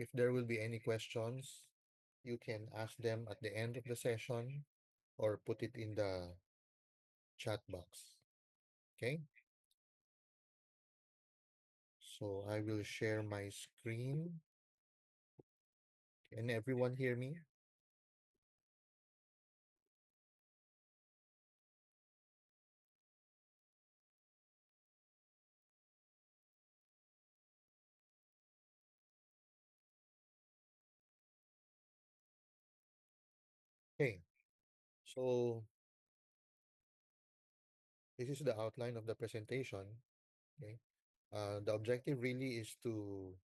If there will be any questions, you can ask them at the end of the session or put it in the chat box. Okay? So I will share my screen. Can everyone hear me? Okay. So this is the outline of the presentation. Okay. The objective really is to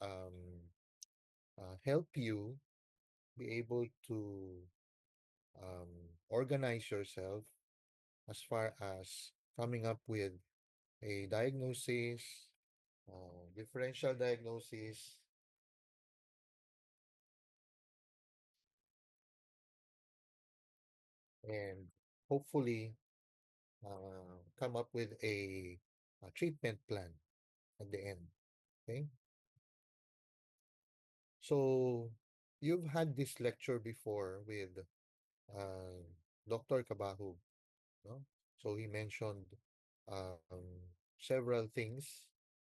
um, help you be able to um, organize yourself as far as coming up with a diagnosis, differential diagnosis, and hopefully come up with a treatment plan at the end. Okay. So you've had this lecture before with uh, Dr. Kabahu, no? So he mentioned several things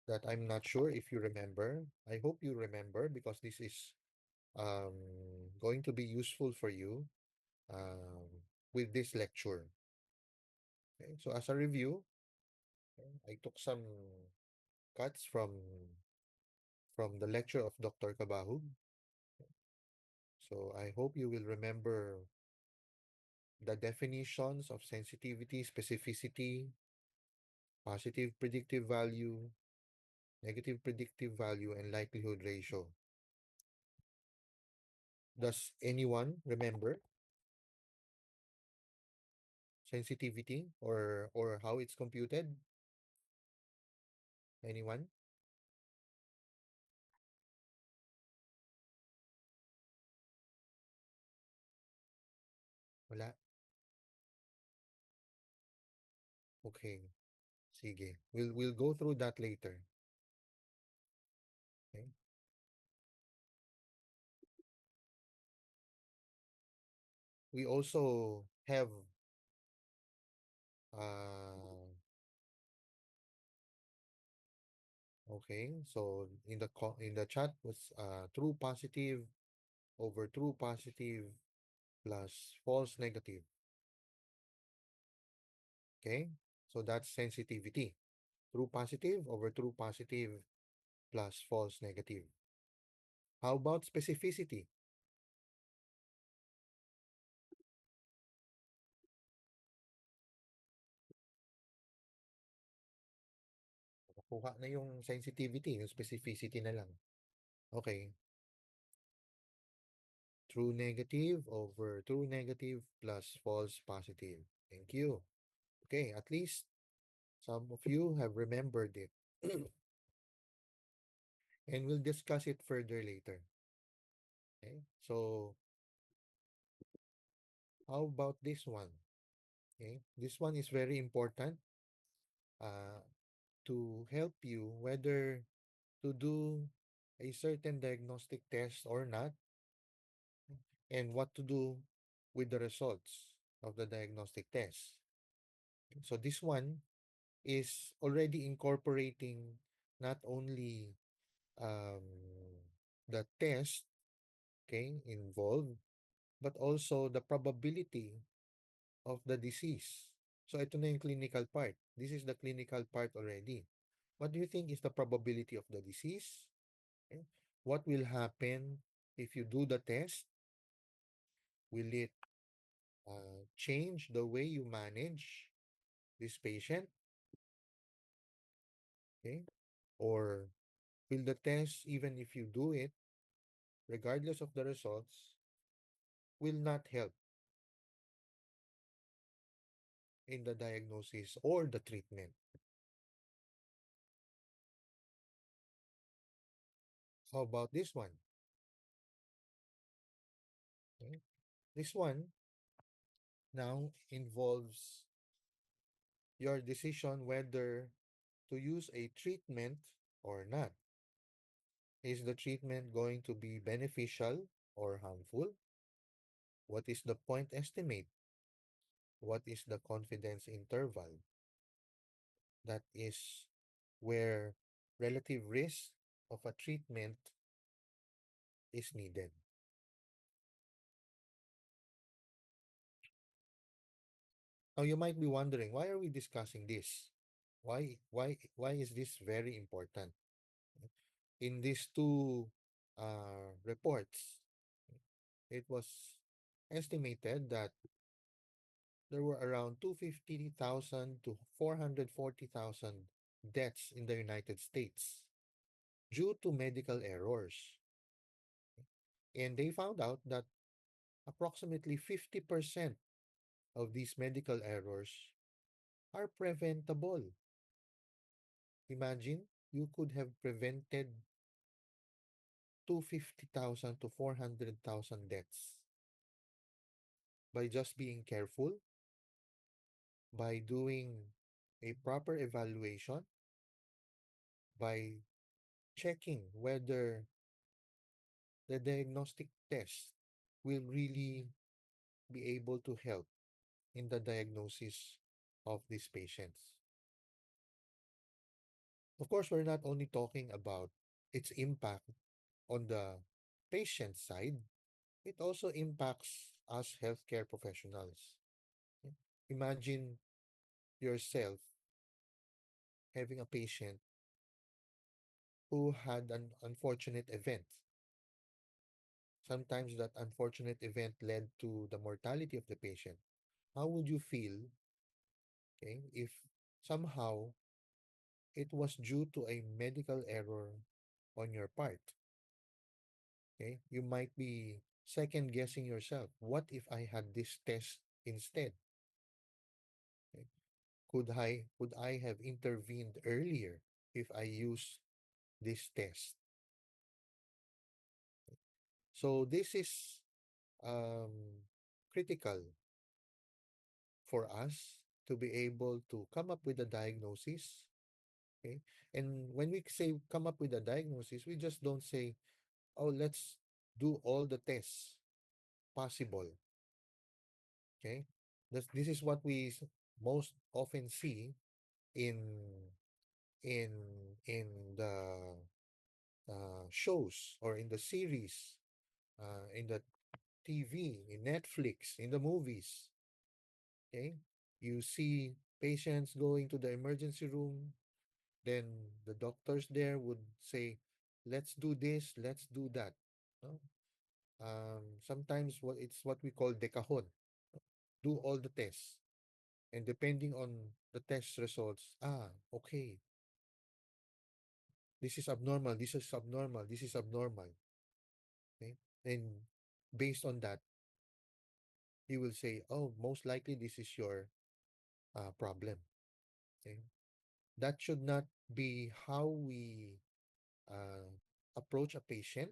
that I'm not sure if you remember. I hope you remember because this is um, going to be useful for you um, with this lecture. Okay? So as a review, okay, I took some cuts from the lecture of Dr. Kabahu. So I hope you will remember the definitions of sensitivity, specificity, positive predictive value, negative predictive value, and likelihood ratio. Does anyone remember sensitivity or how it's computed? Anyone? Wala? Okay. Sige. We'll go through that later. Okay? We also have uh okay, so in the chat was true positive over true positive plus false negative. Okay? So that's sensitivity. True positive over true positive plus false negative. How about specificity? Nakuha na yung sensitivity, yung specificity na lang. Okay. True negative over true negative plus false positive. Thank you. Okay, at least some of you have remembered it. And we'll discuss it further later. Okay, so how about this one? Okay, this one is very important uh, to help you whether to do a certain diagnostic test or not, and what to do with the results of the diagnostic test. So this one is already incorporating not only um, the test, okay, involved, but also the probability of the disease. So ito na yung clinical part. This is the clinical part already. What do you think is the probability of the disease? Okay. What will happen if you do the test? Will it change the way you manage this patient? Okay. Or will the test, even if you do it, regardless of the results, will not help in the diagnosis or the treatment? How about this one? Okay. This one now involves your decision whether to use a treatment or not. Is the treatment going to be beneficial or harmful? What is the point estimate? What is the confidence interval? That is where relative risk of a treatment is needed. Now you might be wondering, why are we discussing this? Why is this very important? In these two reports, it was estimated that there were around 250,000 to 440,000 deaths in the United States due to medical errors. And they found out that approximately 50% of these medical errors are preventable. Imagine you could have prevented 250,000 to 400,000 deaths by just being careful, by doing a proper evaluation, by checking whether the diagnostic test will really be able to help in the diagnosis of these patients. Of course, we're not only talking about its impact on the patient side, it also impacts us healthcare professionals. Imagine yourself having a patient who had an unfortunate event. Sometimes that unfortunate event led to the mortality of the patient. How would you feel, okay, if somehow it was due to a medical error on your part? Okay, you might be second guessing yourself. What if I had this test instead? Okay? Could I have intervened earlier if I use this test? So this is um, critical for us to be able to come up with a diagnosis. Okay, and when we say come up with a diagnosis, we just don't say, "Oh, let's do all the tests possible." Okay, this is what we most often see in in in the shows or in the series, in the TV, in Netflix, in the movies. Okay, you see patients going to the emergency room, then the doctors there would say, "Let's do this, let's do that." No? Sometimes it's what we call decahon. Do all the tests, and depending on the test results, okay, this is abnormal, this is abnormal, this is abnormal. Okay, and based on that, he will say, "Oh, most likely this is your problem." Okay, that should not be how we uh, approach a patient.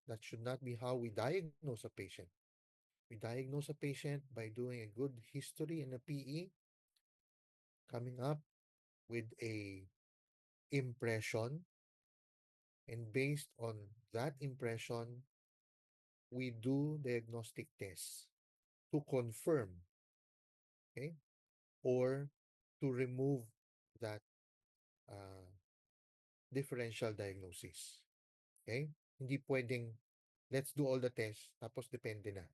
That should not be how we diagnose a patient. We diagnose a patient by doing a good history and a PE, coming up with a impression, and based on that impression, we do diagnostic tests to confirm, okay, or to remove that uh, differential diagnosis. Okay? Hindi pwedeng let's do all the tests tapos depende na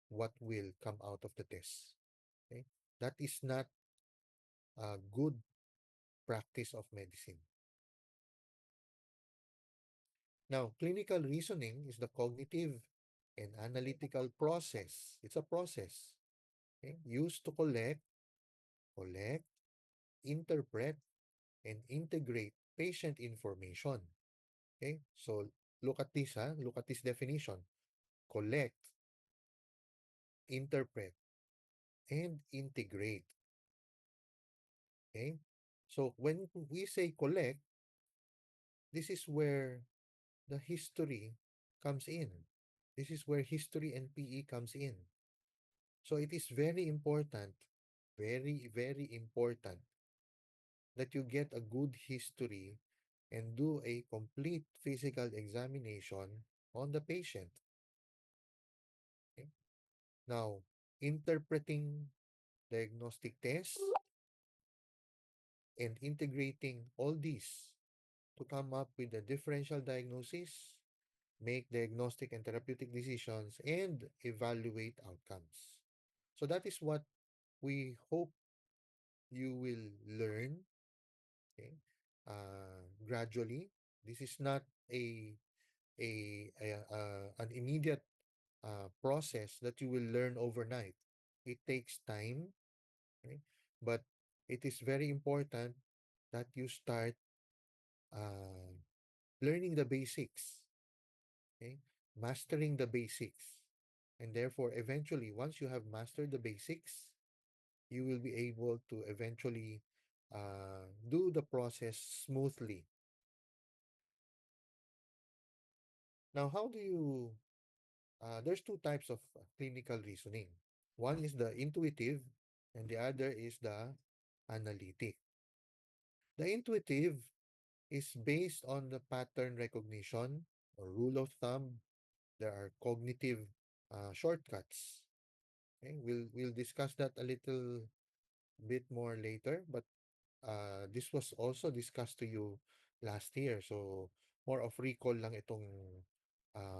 what will come out of the test. Okay? That is not a good practice of medicine. Now, clinical reasoning is the cognitive and analytical process. It's a process, okay, used to collect, interpret, and integrate patient information. Okay, so look at this, look at this definition. Collect, interpret, and integrate. Okay, so when we say collect, this is where the history comes in. This is where history and PE comes in. So it is very important, very, very important that you get a good history and do a complete physical examination on the patient. Okay? Now, interpreting diagnostic tests and integrating all these to come up with a differential diagnosis, make diagnostic and therapeutic decisions, and evaluate outcomes. So that is what we hope you will learn, okay, gradually. This is not a an immediate process that you will learn overnight. It takes time, okay? But it is very important that you start uh, learning the basics, okay? Mastering the basics. And therefore, eventually, once you have mastered the basics, you will be able to eventually do the process smoothly. Now, how do you, there's two types of clinical reasoning. One is the intuitive, and the other is the analytic. The intuitive is based on the pattern recognition or rule of thumb. There are cognitive shortcuts. Okay, we'll discuss that a little bit more later, but this was also discussed to you last year. So more of recall lang itong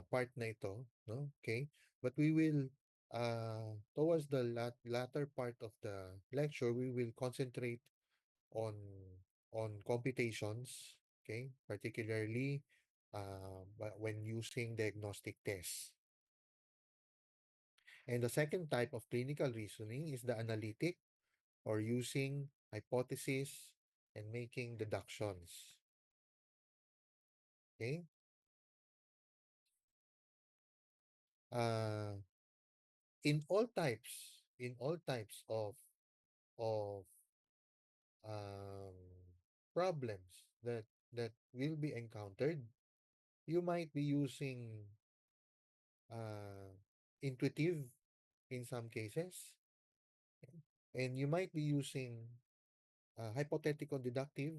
part na ito, no? Okay? But we will towards the latter part of the lecture, we will concentrate on computations, okay? Particularly when using diagnostic tests. And the second type of clinical reasoning is the analytic, or using hypothesis and making deductions. Okay? Uh, in all types of um, problems that will be encountered, you might be using uh, intuitive in some cases, and you might be using hypothetical deductive,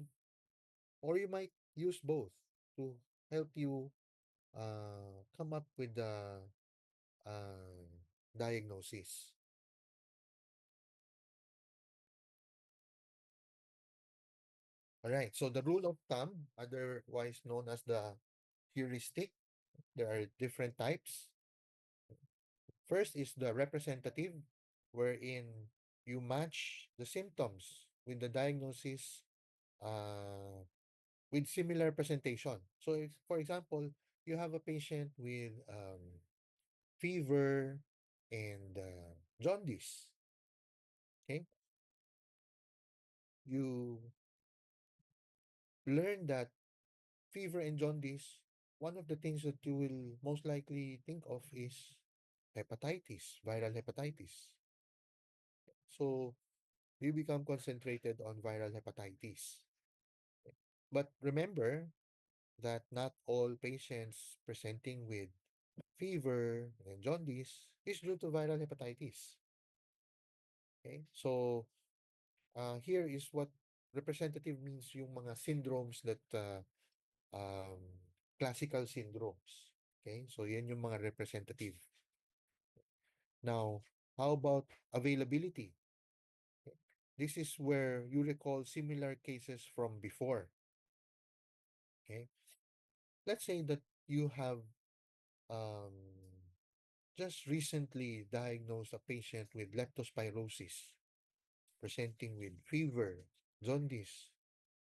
or you might use both to help you come up with the uh, diagnosis. All right. So the rule of thumb, otherwise known as the heuristic, there are different types. First is the representative, wherein you match the symptoms with the diagnosis uh, with similar presentation. So, for example, you have a patient with fever and jaundice. Okay, you learn that fever and jaundice, one of the things that you will most likely think of is hepatitis, viral hepatitis. So you become concentrated on viral hepatitis. But remember that not all patients presenting with fever and jaundice is due to viral hepatitis. Okay? So here is what representative means, yung mga syndromes that um, classical syndromes. Okay? So yan yung mga representative. Now, how about availability? Okay. This is where you recall similar cases from before. Okay? Let's say that you have um, just recently diagnosed a patient with leptospirosis, presenting with fever, jaundice,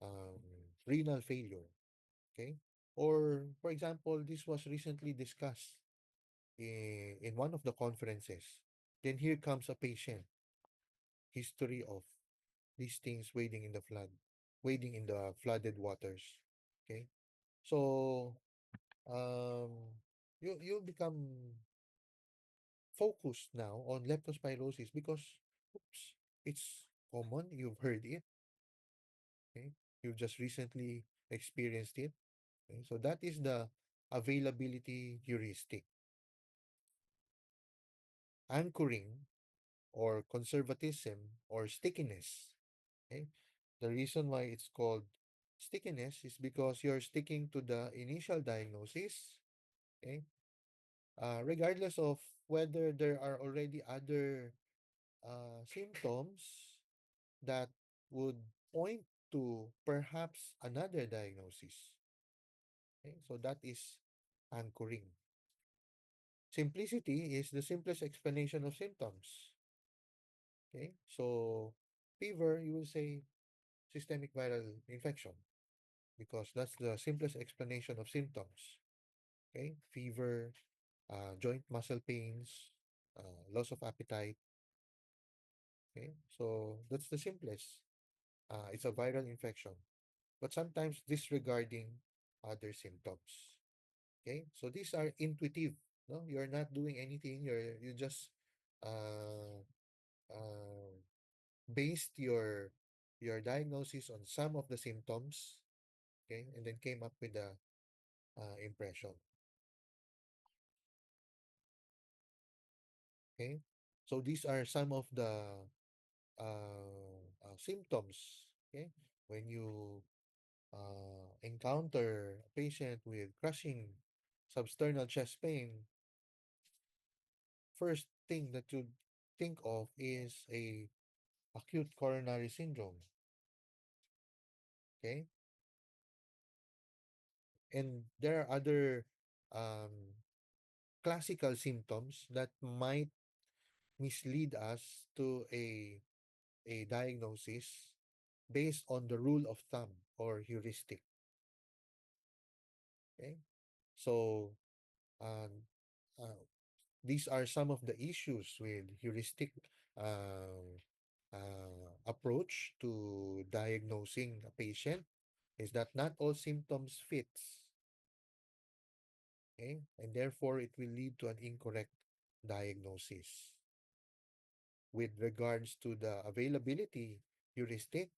um, renal failure. Okay? Or, for example, this was recently discussed in one of the conferences. Then here comes a patient, history of these things wading in the flooded waters. Okay? So, um, you become focused now on leptospirosis because, oops, it's common. You've heard it. Okay? You've just recently experienced it. Okay? So that is the availability heuristic. Anchoring, or conservatism, or stickiness. Okay? The reason why it's called Stickiness is because you're sticking to the initial diagnosis, okay? Regardless of whether there are already other symptoms that would point to perhaps another diagnosis. Okay? So that is anchoring. Simplicity is the simplest explanation of symptoms. Okay? So fever, you will say systemic viral infection because that's the simplest explanation of symptoms. Okay? Fever, joint muscle pains, loss of appetite. Okay? So that's the simplest. It's a viral infection, but sometimes disregarding other symptoms. Okay, so these are intuitive. No, you're not doing anything. You just uh, uh, based your diagnosis on some of the symptoms. Okay, and then came up with the impression. Okay, so these are some of the symptoms. Okay, when you encounter a patient with crushing substernal chest pain, first thing that you think of is a acute coronary syndrome. Okay, and there are other um, classical symptoms that might mislead us to a diagnosis based on the rule of thumb or heuristic. Okay, so um, uh, these are some of the issues with heuristic approach to diagnosing a patient is that not all symptoms fits, okay? And therefore, it will lead to an incorrect diagnosis. With regards to the availability heuristic,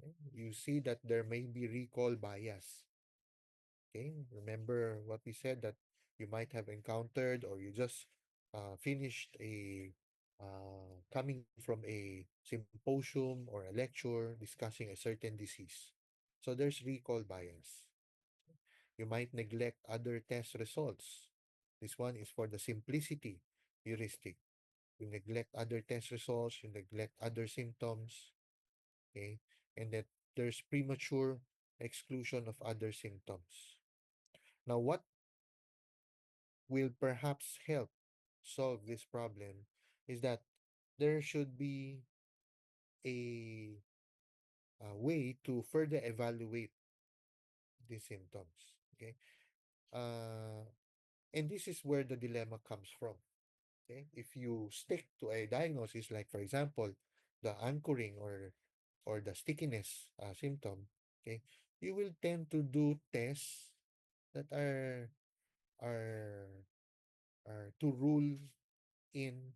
okay, you see that there may be recall bias. Okay, remember what we said that you might have encountered or you just finished a coming from a symposium or a lecture discussing a certain disease. So there's recall bias. You might neglect other test results. This one is for the simplicity heuristic. You neglect other test results, you neglect other symptoms, okay? And that there's premature exclusion of other symptoms. Now, what will perhaps help solve this problem is that there should be a way to further evaluate these symptoms. Okay. Uh, and this is where the dilemma comes from. Okay. If you stick to a diagnosis, like for example, the anchoring or the stickiness symptom, okay, you will tend to do tests that are are to rule in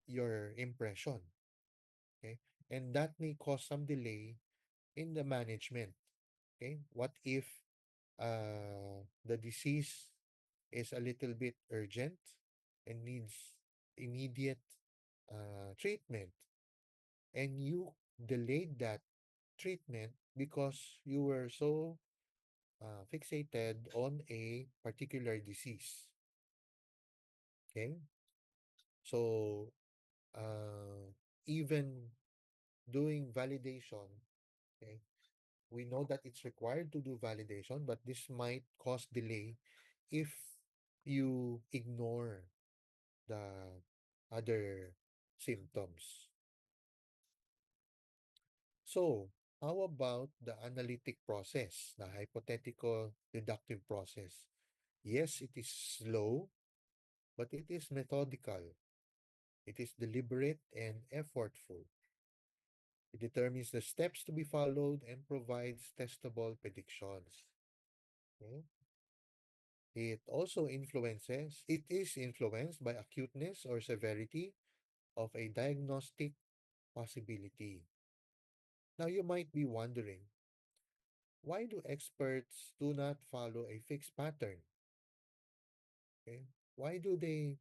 your impression. Okay. And that may cause some delay in the management. Okay. What if the disease is a little bit urgent and needs immediate treatment, and you delayed that treatment because you were so fixated on a particular disease? Okay. So uh, even doing validation, okay, we know that it's required to do validation, but this might cause delay if you ignore the other symptoms. So, how about the analytic process, the hypothetical deductive process? Yes, it is slow, but it is methodical. It is deliberate and effortful. It determines the steps to be followed and provides testable predictions. Okay? It is influenced by acuteness or severity of a diagnostic possibility. Now, you might be wondering, why do experts do not follow a fixed pattern? Okay? Why do they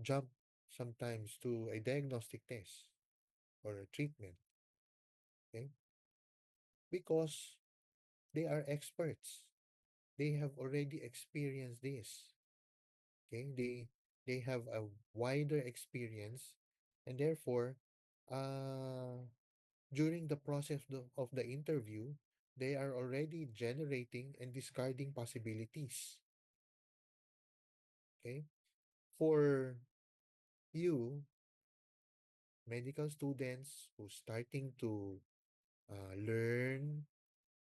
jump sometimes to a diagnostic test or a treatment? Okay? Because They are experts. They have already experienced this. Okay, they have a wider experience, and therefore, uh, during the process of the interview, they are already generating and discarding possibilities. Okay, for you, medical students who starting to learn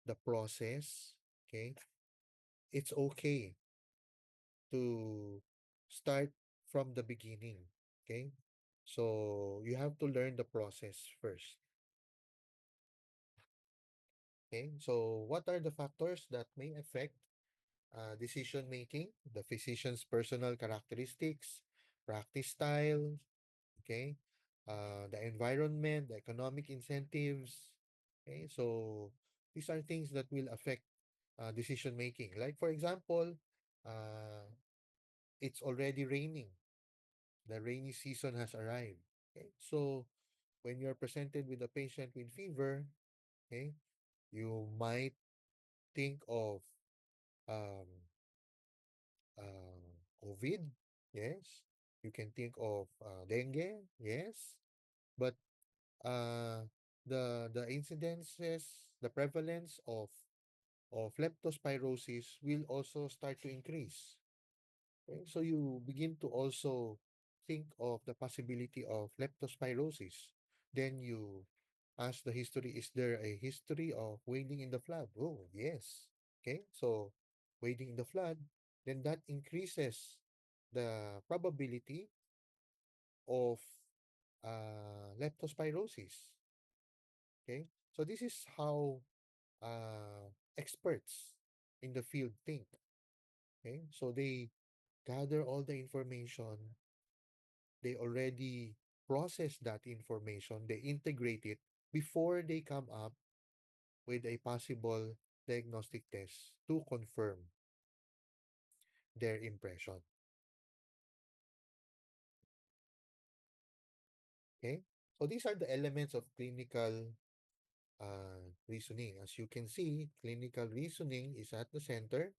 the process, okay, it's okay to start from the beginning. Okay, so you have to learn the process first. Okay, so what are the factors that may affect decision making? The physician's personal characteristics, practice style, okay, the environment, the economic incentives. Okay, so these are things that will affect decision making. Like, for example, uh, it's already raining. The rainy season has arrived. Okay, so when you're presented with a patient with fever, okay, you might think of um, COVID, yes. You can think of dengue, yes. But uh, the incidences, the prevalence of leptospirosis will also start to increase. Okay? So you begin to also think of the possibility of leptospirosis. Then you ask the history, is there a history of wading in the flood? Oh, yes. Okay, so wading in the flood, then that increases the probability of leptospirosis. Okay, so this is how experts in the field think. Okay, so they gather all the information, they already process that information, they integrate it before they come up with a possible diagnostic test to confirm their impression. Okay, so these are the elements of clinical reasoning. As you can see, clinical reasoning is at the center.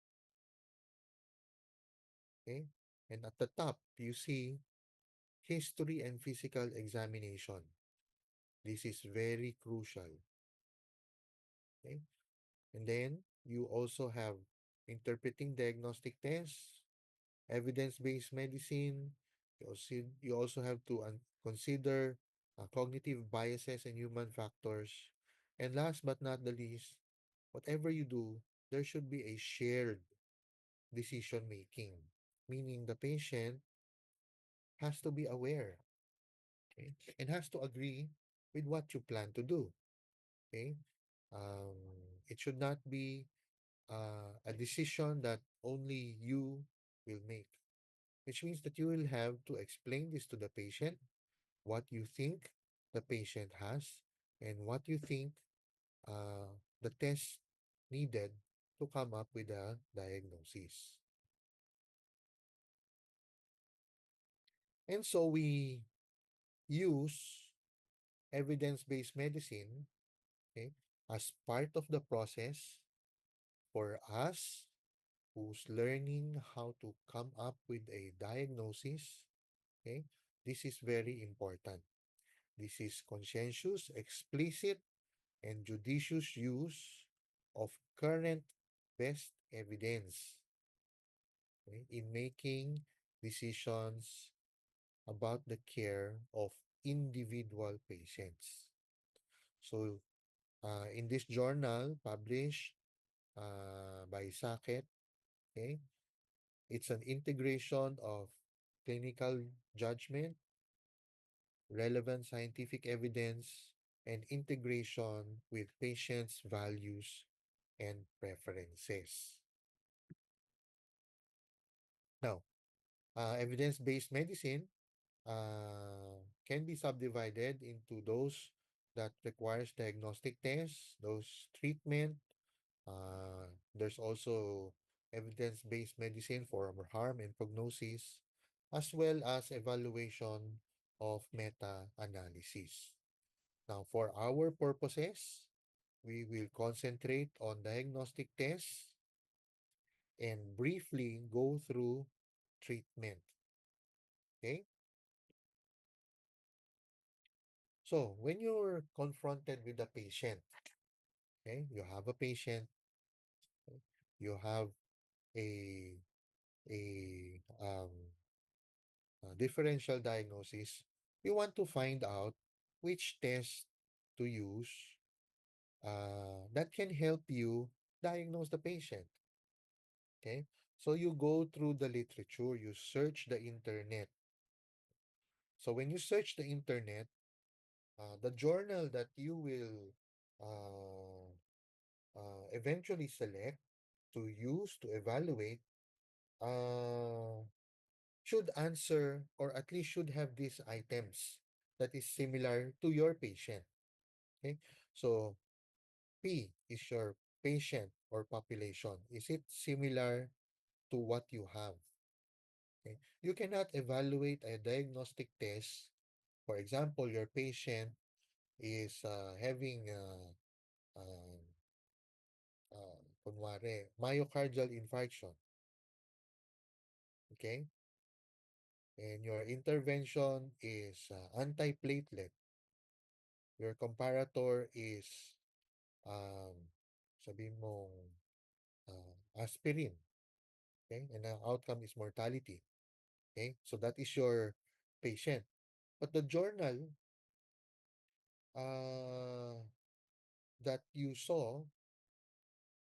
Okay, and at the top, you see history and physical examination. This is very crucial. Okay, and then you also have interpreting diagnostic tests, evidence-based medicine. You also have to consider cognitive biases and human factors. And last but not the least, whatever you do, there should be a shared decision making, meaning the patient has to be aware, okay, and has to agree with what you plan to do. Okay, um, it should not be a decision that only you will make, which means that you will have to explain this to the patient, what you think the patient has, and what you think the test needed to come up with a diagnosis. And so we use evidence-based medicine, okay, as part of the process for us who's learning how to come up with a diagnosis. Okay, this is very important. This is conscientious, explicit, and judicious use of current best evidence, okay, in making decisions about the care of individual patients. So, in this journal published by Saket, okay, it's an integration of clinical judgment, relevant scientific evidence, and integration with patients' values and preferences. Now, evidence-based medicine can be subdivided into those that requires diagnostic tests, those treatment. There's also evidence-based medicine for harm and prognosis, as well as evaluation of meta-analysis. Now, for our purposes, we will concentrate on diagnostic tests and briefly go through treatment. Okay? So, when you're confronted with a patient, okay, you have a patient, okay, you have a a differential diagnosis, you want to find out which test to use that can help you diagnose the patient. Okay, so you go through the literature, you search the internet. So when you search the internet, the journal that you will uh, eventually select to use to evaluate uh, should answer or at least should have these items that is similar to your patient. Okay, so P is your patient or population. Is it similar to what you have? Okay, you cannot evaluate a diagnostic test. For example, your patient is having kunwari, myocardial infarction. Okay, and your intervention is antiplatelet. Your comparator is um, sabihin mong aspirin. Okay, and the outcome is mortality. Okay, so that is your patient. But the journal uh, that you saw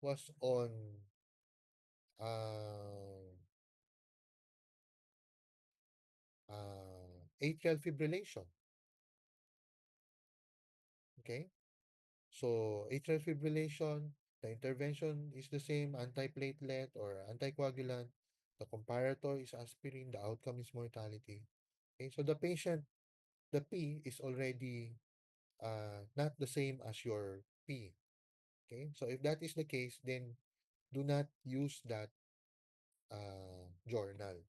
was on uh, atrial fibrillation. Okay, so atrial fibrillation, the intervention is the same, antiplatelet or anticoagulant. The comparator is aspirin. The outcome is mortality. Okay, so the patient, the P is already not the same as your P. Okay, so if that is the case, then do not use that journal.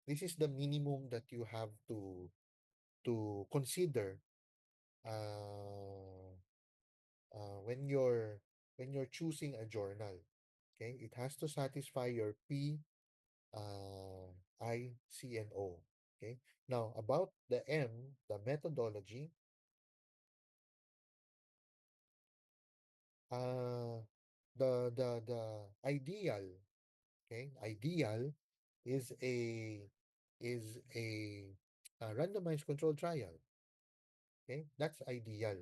This is the minimum that you have to consider uh, when you're choosing a journal. Okay, it has to satisfy your P, I, C, and O. Okay, now about the M, the methodology. Uh, the ideal, okay, ideal is is a, a randomized controlled trial. Okay, that's ideal.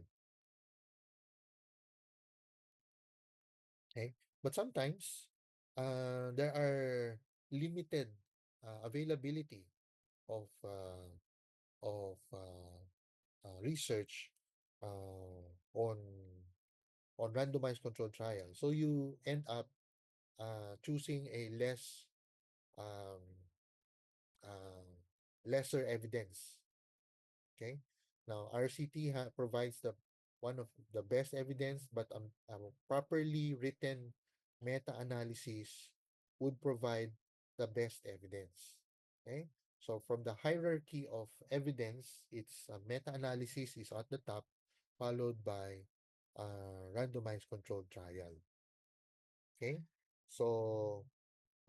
Okay, but sometimes there are limited availability of research on randomized controlled trial. So you end up choosing a um, uh, lesser evidence. Okay. Now, RCT provides the one of the best evidence, but a properly written meta-analysis would provide the best evidence. Okay. So from the hierarchy of evidence, it's meta-analysis is at the top, followed by randomized controlled trial. Okay. So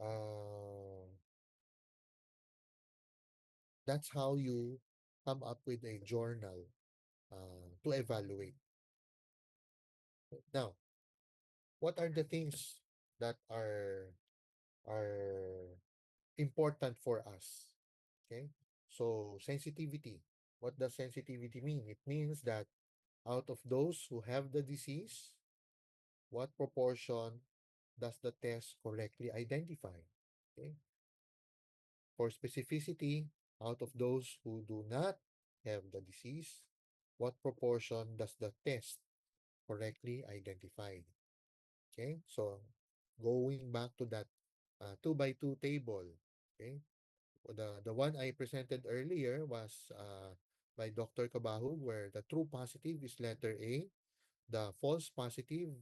uh, that's how you come up with a journal to evaluate. Now, what are the things that are important for us? Okay, so sensitivity. What does sensitivity mean? It means that out of those who have the disease, what proportion does the test correctly identify? Okay, for specificity, out of those who do not have the disease, what proportion does the test correctly identify? Okay, so going back to that 2 by 2 table, okay, the one I presented earlier was by Dr. Kabahu, where the true positive is letter A, the false positive,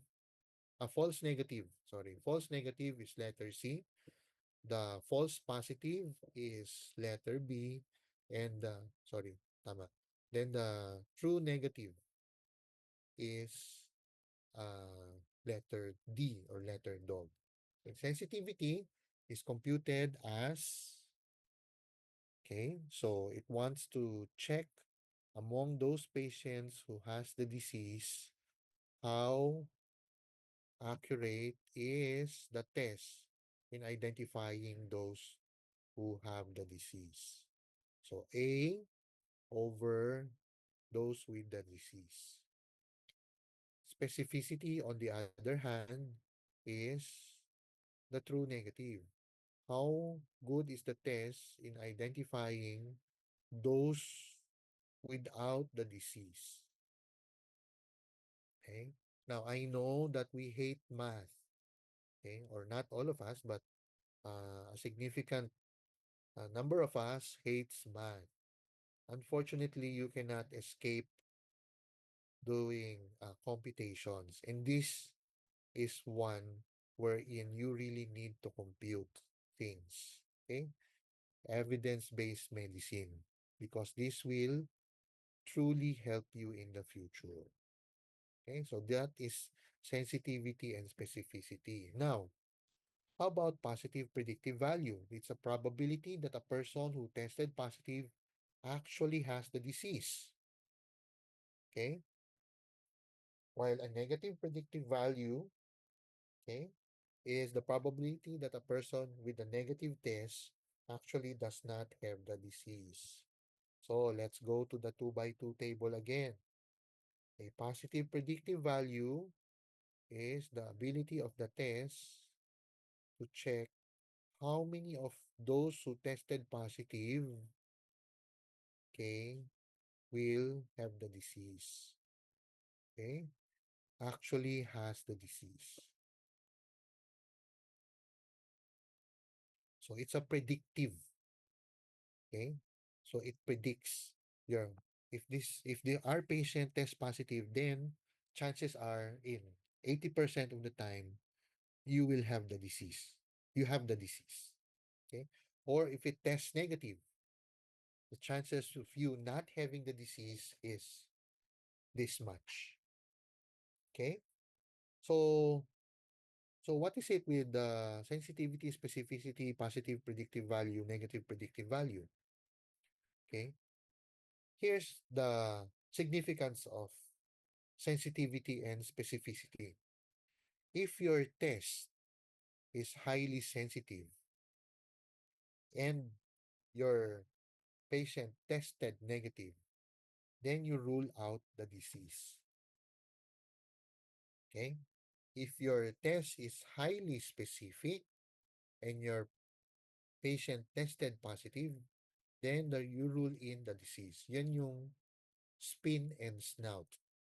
false negative, sorry, false negative is letter C, the false positive is letter B, and sorry, tama. Then the true negative is letter D or letter dog. Sensitivity is computed as, okay, so it wants to check among those patients who has the disease, how accurate is the test in identifying those who have the disease. So A over those with the disease. Specificity, on the other hand, is the true negative. How good is the test in identifying those without the disease? Okay. Now, I know that we hate math, okay, or not all of us, but a significant number of us hates math. Unfortunately, you cannot escape doing computations, and this is one wherein you really need to compute things. Okay, evidence-based medicine, because this will truly help you in the future. Okay, so that is sensitivity and specificity. Now, how about positive predictive value? It's a probability that a person who tested positive actually has the disease. Okay, while a negative predictive value, okay, is the probability that a person with a negative test actually does not have the disease. So let's go to the 2 by 2 table again. A positive predictive value is the ability of the test to check how many of those who tested positive, okay, will have the disease. Okay, actually has the disease. So it's a predictive. Okay, so it predicts your, if the our patient tests positive, then chances are in 80% of the time you will have the disease. You have the disease. Okay, or if it tests negative, the chances of you not having the disease is this much. Okay, so what is it with the sensitivity, specificity, positive predictive value, negative predictive value? Okay, here's the significance of sensitivity and specificity. If your test is highly sensitive and your patient tested negative, then you rule out the disease. Okay? If your test is highly specific and your patient tested positive, then you rule in the disease. Yan yung spin and snout.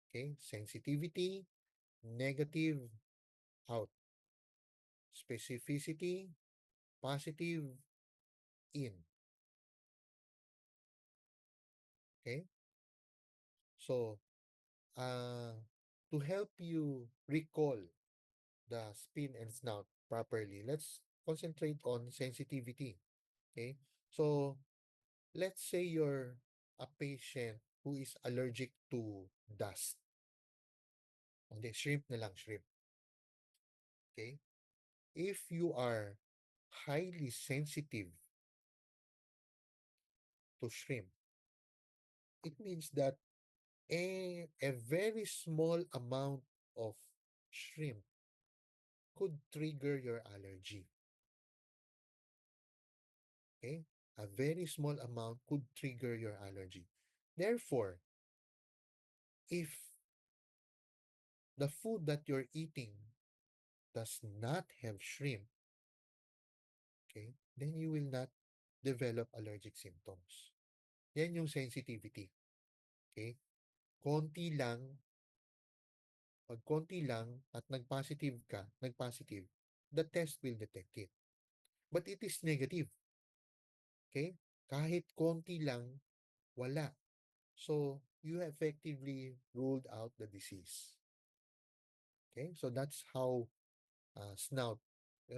Okay? Sensitivity, negative, out. Specificity, positive, in. Okay? So, to help you recall the spin and snout properly, let's concentrate on sensitivity. Okay? So, let's say you're a patient who is allergic to dust. Hindi, shrimp na lang, shrimp. Okay? If you are highly sensitive to shrimp, it means that a very small amount of shrimp could trigger your allergy. Okay? A very small amount could trigger your allergy. Therefore, if the food that you're eating does not have shrimp, okay, then you will not develop allergic symptoms. Yan yung sensitivity. Okay? Konti lang, pag konti lang at nag-positive ka, nag-positive, the test will detect it. But it is negative. Okay? Kahit konti lang, wala. So, you effectively ruled out the disease. Okay? So, that's how snout,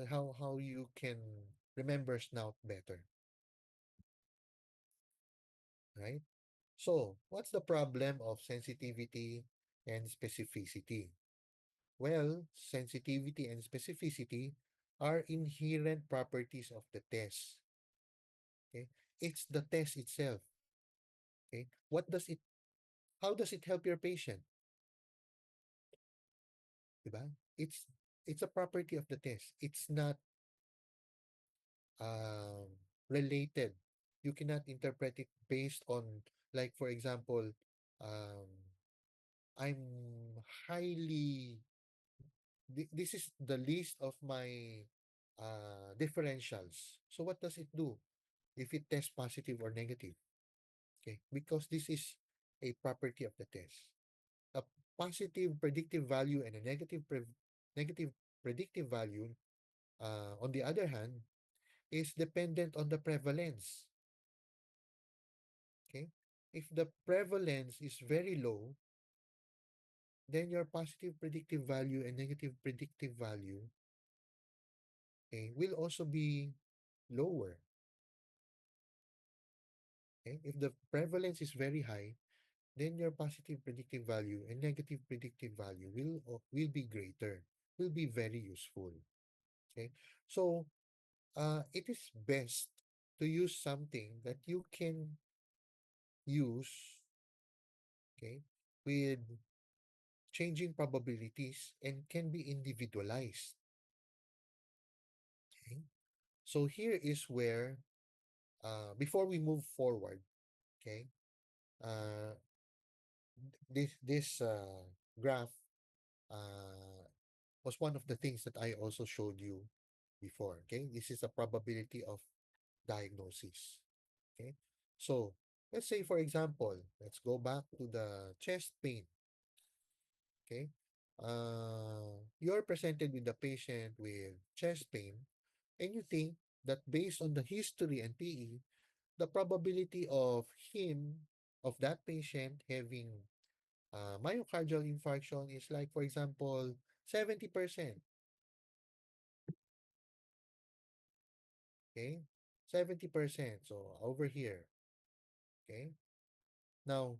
how you can remember snout better. Right? So, what's the problem of sensitivity and specificity? Well, sensitivity and specificity are inherent properties of the test. Okay? It's the test itself. Okay? How does it help your patient? Diba? It's a property of the test. It's not um, related. You cannot interpret it based on, like, for example, um, I'm highly, this is the list of my differentials. So what does it do if it tests positive or negative? Okay, because this is a property of the test. A positive predictive value and a negative predictive value, on the other hand, is dependent on the prevalence. Okay, if the prevalence is very low, then your positive predictive value and negative predictive value, okay, will also be lower. Okay, if the prevalence is very high, then your positive predictive value and negative predictive value will be greater, will be very useful. Okay, so it is best to use something that you can use, okay, with changing probabilities and can be individualized. Okay, so here is where, before we move forward, okay, uh, this graph uh, was one of the things that I also showed you before. Okay, this is a probability of diagnosis. Okay, so let's say, for example, let's go back to the chest pain. Okay, you're presented with the patient with chest pain, and you think that based on the history and PE, the probability of that patient having myocardial infarction is, like, for example, 70%. Okay, 70%. So over here. Okay, now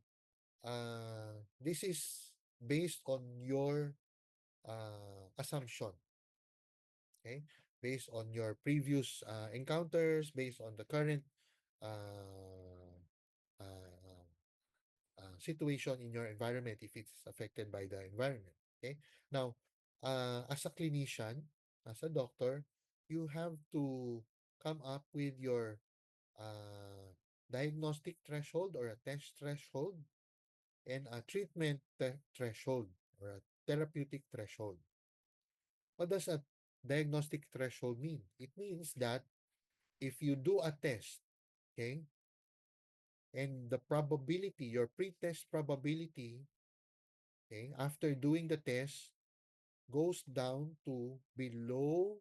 this is based on your assumption. Okay, based on your previous encounters, based on the current uh, uh, situation in your environment, if it's affected by the environment. Okay, now as a clinician, as a doctor, you have to come up with your diagnostic threshold or a test threshold and a treatment threshold or a therapeutic threshold. What does a diagnostic threshold mean? It means that if you do a test, okay, and the probability, your pre-test probability, okay, after doing the test goes down to below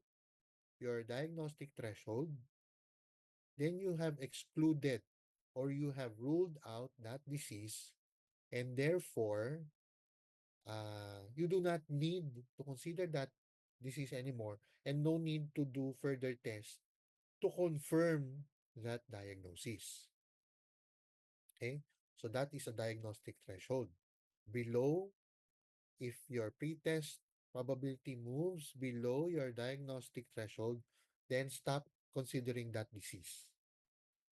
your diagnostic threshold, then you have excluded or you have ruled out that disease, and therefore you do not need to consider that disease anymore, and no need to do further tests to confirm that diagnosis. Okay? So that is a diagnostic threshold. Below, if your pretest probability moves below your diagnostic threshold, then stop considering that disease.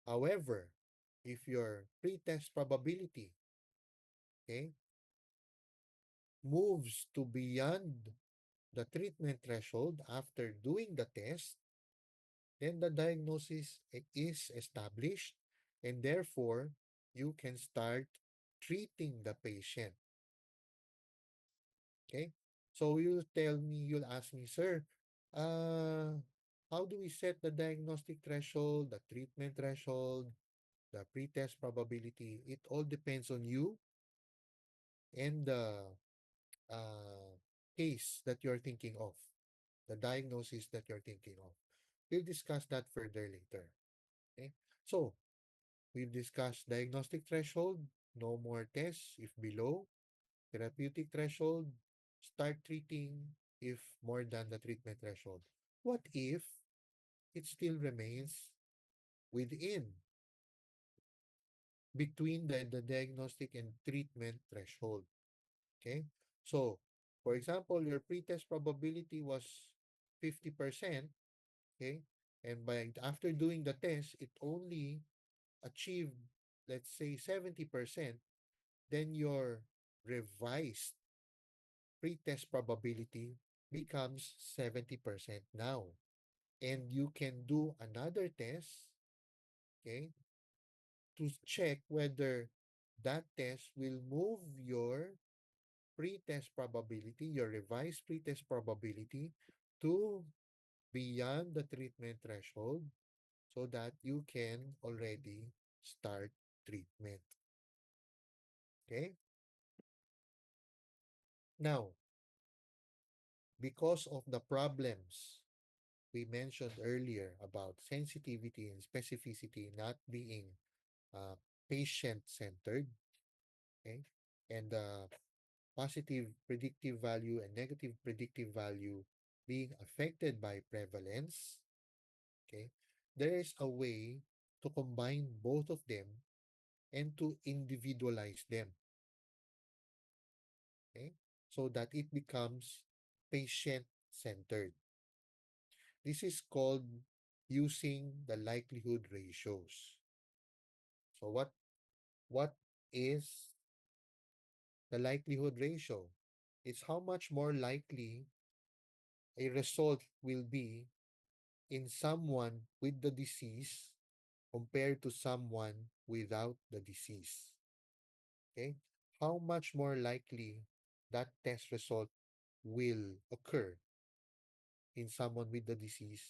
However, if your pretest probability, okay, moves to beyond the treatment threshold after doing the test, then the diagnosis is established, and therefore you can start treating the patient. Okay? So you'll ask me, sir, uh, how do we set the diagnostic threshold, the treatment threshold, the pretest probability? It all depends on you and the uh, case that you're thinking of, the diagnosis that you're thinking of. We'll discuss that further later. Okay? So, we've discussed diagnostic threshold, no more tests if below, therapeutic threshold, start treating if more than the treatment threshold. What if it still remains within, between the diagnostic and treatment threshold? Okay? So, For example, your pretest probability was 50%, okay? And by after doing the test, it only achieved, let's say, 70%, then your revised pretest probability becomes 70% now. And you can do another test, okay, to check whether that test will move your pretest probability, your revised pretest probability to beyond the treatment threshold so that you can already start treatment. Okay? Now, because of the problems we mentioned earlier about sensitivity and specificity not being uh, patient-centered, okay, and the positive predictive value and negative predictive value being affected by prevalence, okay, there is a way to combine both of them and to individualize them, okay, so that it becomes patient-centered. This is called using the likelihood ratios. So what is the likelihood ratio? It's how much more likely a result will be in someone with the disease compared to someone without the disease. Okay? How much more likely that test result will occur in someone with the disease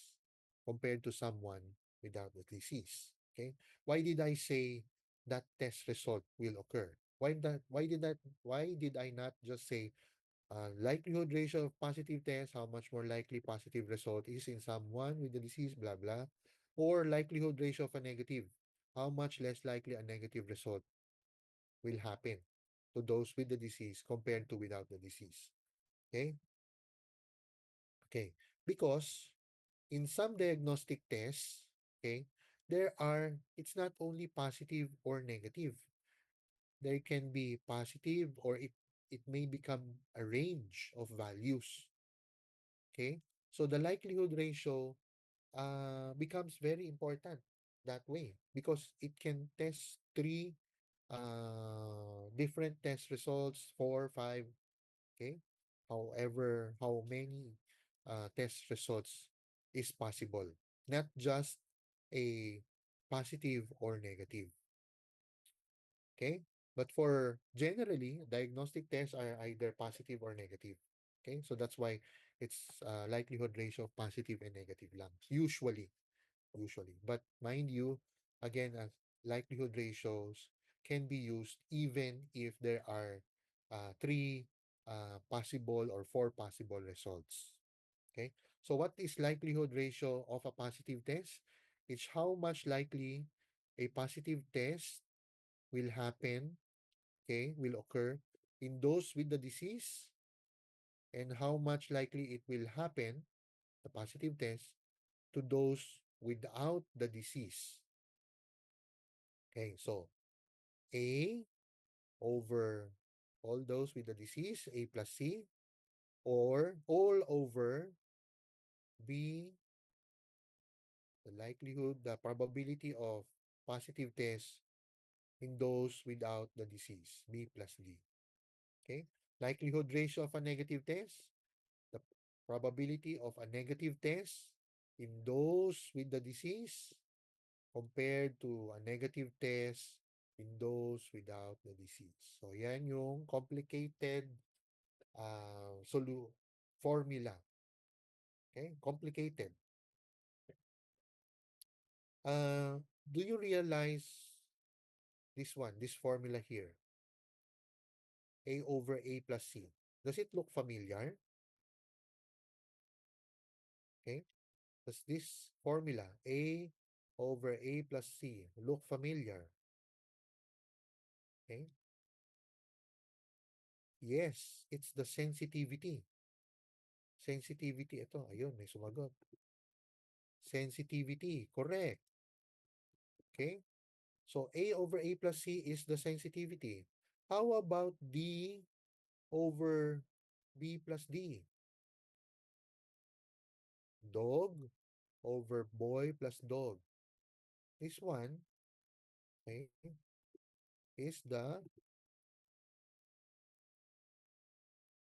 compared to someone without the disease. Okay? Why did I say that test result will occur? Why did I not just say likelihood ratio of positive test, how much more likely positive result is in someone with the disease, blah blah, or likelihood ratio of a negative, how much less likely a negative result will happen to those with the disease compared to without the disease. Okay? Okay. Because in some diagnostic tests, okay, it's not only positive or negative. There can be positive or it may become a range of values. Okay? So the likelihood ratio becomes very important that way because it can test three different test results, four, five, okay? However, how many test results is possible, not just a positive or negative, okay? But for generally, diagnostic tests are either positive or negative, okay? So that's why it's likelihood ratio of positive and negative lang, usually. But mind you, again, likelihood ratios can be used even if there are three possible or four possible results. Okay. So what is likelihood ratio of a positive test? It's how much likely a positive test will happen, okay, will occur in those with the disease and how much likely it will happen, the positive test, to those without the disease. Okay, so A over all those with the disease, A plus C, or all over B, the likelihood, the probability of positive test in those without the disease, B plus D. Okay, likelihood ratio of a negative test, the probability of a negative test in those with the disease compared to a negative test in those without the disease. So, yan yung complicated formula. Okay? Complicated. Do you realize this formula here? A over A plus C. Does it look familiar? Okay? Does this formula, A over A plus C, look familiar? Okay? Yes, it's the sensitivity. Sensitivity, ito, ayun, may sumagot. Sensitivity, correct. Okay? So A over A plus C is the sensitivity. How about D over B plus D. Dog over boy plus dog. This one, okay, is the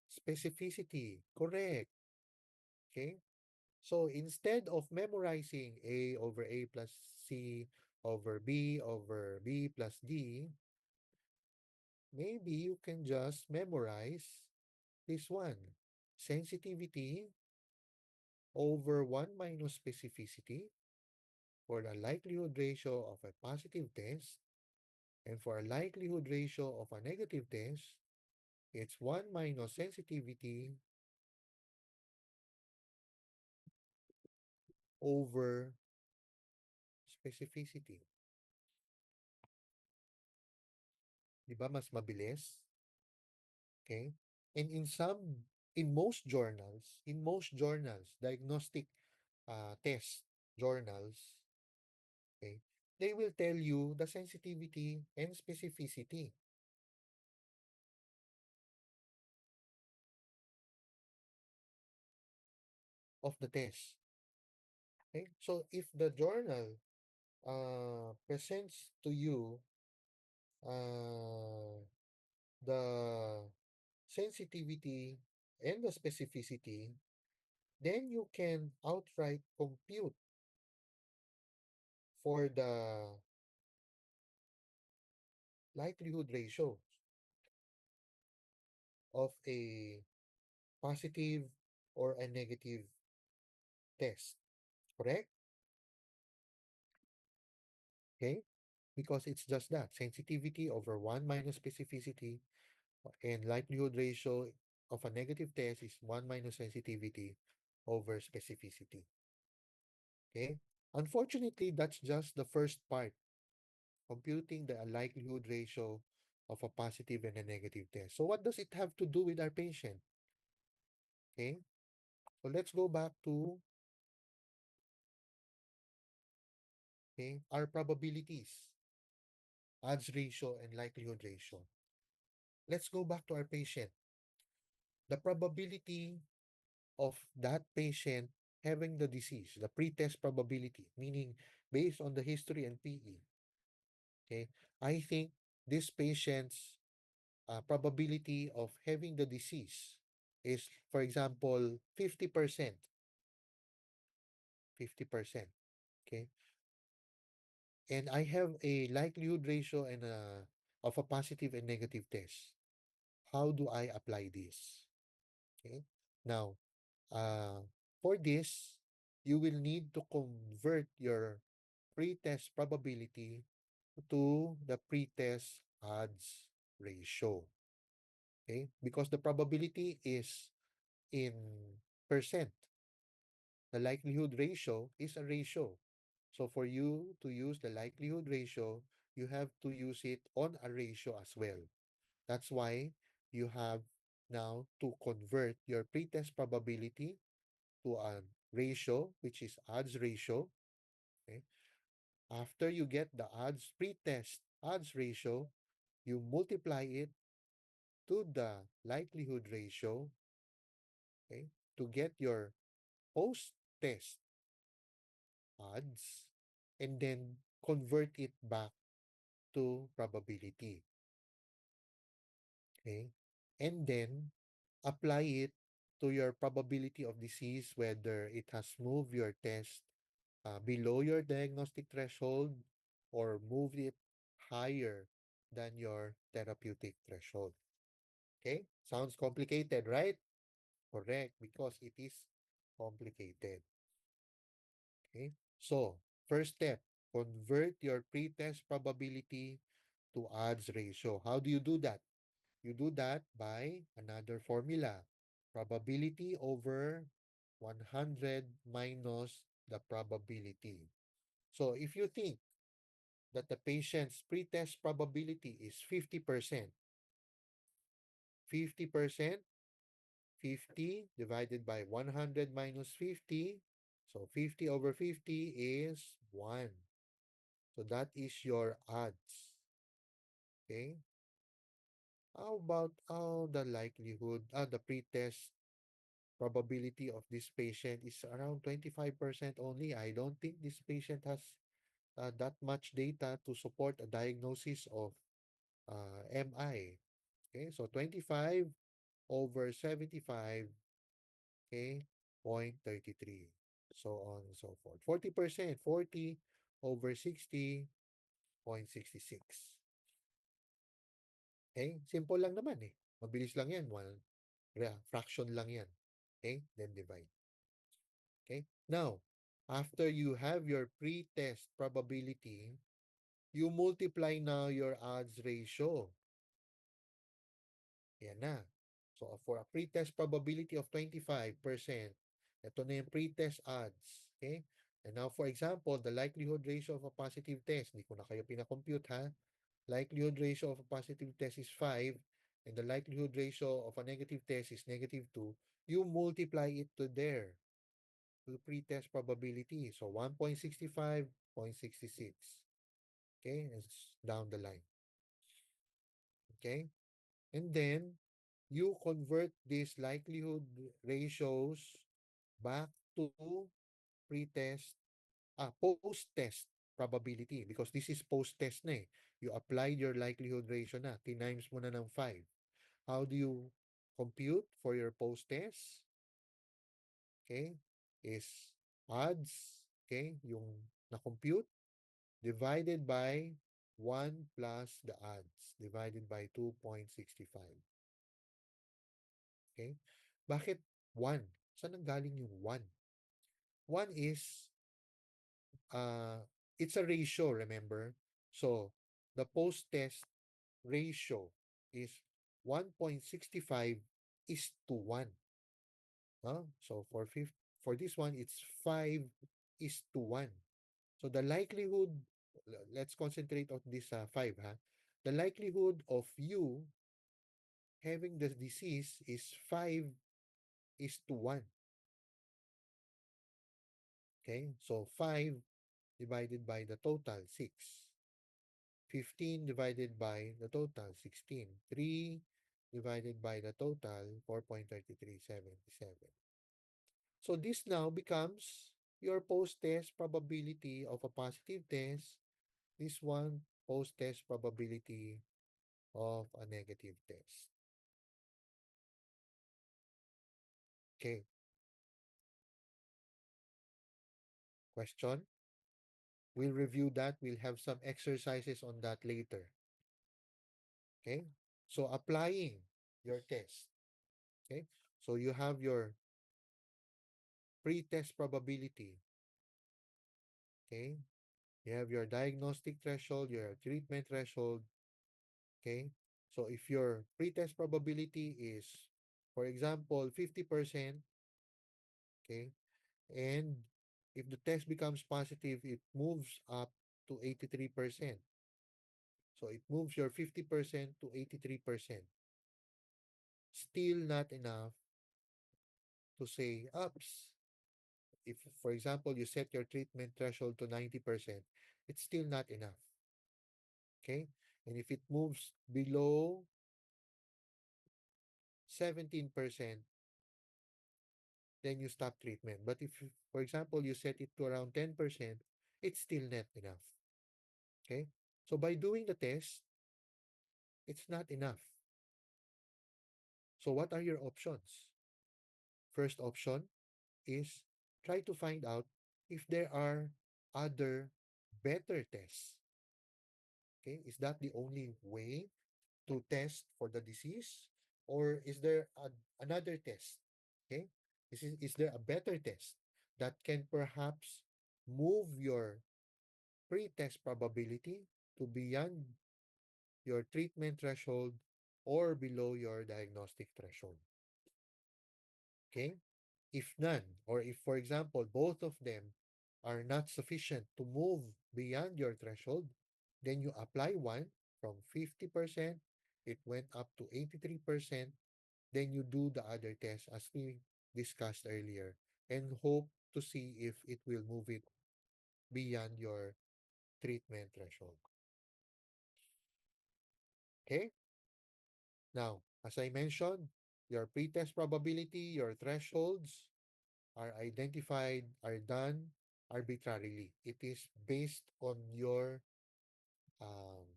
specificity. Correct. Okay. So instead of memorizing A over A plus C over B plus D, maybe you can just memorize this one. Sensitivity over 1 minus specificity for the likelihood ratio of a positive test, and for a likelihood ratio of a negative test, it's 1 minus sensitivity over specificity. Di ba mas mabilis? Okay? And in most journals, diagnostic test journals, okay, they will tell you the sensitivity and specificity of the test. Okay? So if the journal presents to you uh, the sensitivity and the specificity, then you can outright compute for the likelihood ratio of a positive or a negative test. Correct? Okay? Because it's just that sensitivity over 1 minus specificity, and likelihood ratio of a negative test is 1 minus sensitivity over specificity. Okay? Unfortunately, that's just the first part, computing the likelihood ratio of a positive and a negative test. So what does it have to do with our patient? Okay? So let's go back to, okay, our probabilities, odds ratio and likelihood ratio. Let's go back to our patient. The probability of that patient having the disease, the pretest probability, meaning based on the history and PE. Okay, I think this patient's probability of having the disease is, for example, 50%. 50%. Okay, and I have a likelihood ratio and of a positive and negative test. How do I apply this? Okay, now uh, for this, you will need to convert your pretest probability to the pretest odds ratio. Okay? Because the probability is in percent. The likelihood ratio is a ratio. So for you to use the likelihood ratio, you have to use it on a ratio as well. That's why you have now to convert your pretest probability to a ratio, which is odds ratio. Okay? After you get the odds pretest odds ratio, you multiply it to the likelihood ratio, okay, to get your post-test odds, and then convert it back to probability. Okay? And then apply it to your probability of disease, whether it has moved your test below your diagnostic threshold or moved it higher than your therapeutic threshold. Okay? Sounds complicated, right? Correct, because it is complicated. Okay? So, first step, convert your pretest probability to odds ratio. How do you do that? You do that by another formula. Probability over 100 minus the probability. So, if you think that the patient's pretest probability is 50%, 50%, 50 divided by 100 minus 50. So 50 over 50 is 1. So that is your odds. Okay? How about the likelihood, the pretest probability of this patient is around 25% only. I don't think this patient has that much data to support a diagnosis of MI. Okay, so 25 over 75, okay, 0.33. So on and so forth. 40%, 40 over 60, 0.66. Okay, simple lang naman eh. Mabilis lang yan. One fraction lang yan. Okay, then divide. Okay, now, after you have your pre-test probability, you multiply now your odds ratio. Yan na. So, for a pretest probability of 25%, ito na yung pretest odds. Okay? And now, for example, the likelihood ratio of a positive test, hindi ko na kayo pinakompute ha. Likelihood ratio of a positive test is 5, and the likelihood ratio of a negative test is -2. You multiply it to there, to pretest probability. So, 1.65, 0.66. Okay? It's down the line. Okay? And then, you convert these likelihood ratios back to pre-test, post-test probability because this is post-test na eh. You applied your likelihood ratio na, tinimes mo na ng 5. How do you compute for your post-test? Okay, is odds, okay, yung na-compute, divided by 1 plus the odds, divided by 2.65. Okay? Bakit 1? Saan nanggaling yung 1? 1 is, uh, it's a ratio, remember? So, the post-test ratio is 1.65 is to 1. Huh? So, for this one, it's 5 is to 1. So, the likelihood, let's concentrate on this 5, ha? The likelihood of you having the disease is 5 is to 1. Okay? So, 5 divided by the total, 6. 15 divided by the total, 16. 3 divided by the total, 4.3377. So this now becomes your post-test probability of a positive test. This one, post-test probability of a negative test. Okay, question? We'll review that. We'll have some exercises on that later. Okay, so applying your test. Okay, so you have your pre-test probability. Okay, you have your diagnostic threshold, your treatment threshold. Okay, so if your pre-test probability is, for example, 50%, okay, and if the test becomes positive, it moves up to 83%. So it moves your 50% to 83%. Still not enough to say, ups. If, for example, you set your treatment threshold to 90%, it's still not enough. Okay? And if it moves below 17%, then you stop treatment. But if, for example, you set it to around 10%, it's still not enough. Okay? So by doing the test, it's not enough. So what are your options? First option is try to find out if there are other better tests. Okay? Is that the only way to test for the disease? Or is there another test? Okay? Is there a better test that can perhaps move your pre-test probability to beyond your treatment threshold or below your diagnostic threshold? Okay? If none, or if, for example, both of them are not sufficient to move beyond your threshold, then you apply one from 50%, it went up to 83%, then you do the other test as we discussed earlier and hope to see if it will move it beyond your treatment threshold. Okay? Now, as I mentioned, your pretest probability, your thresholds are identified, are done arbitrarily. It is based on your um,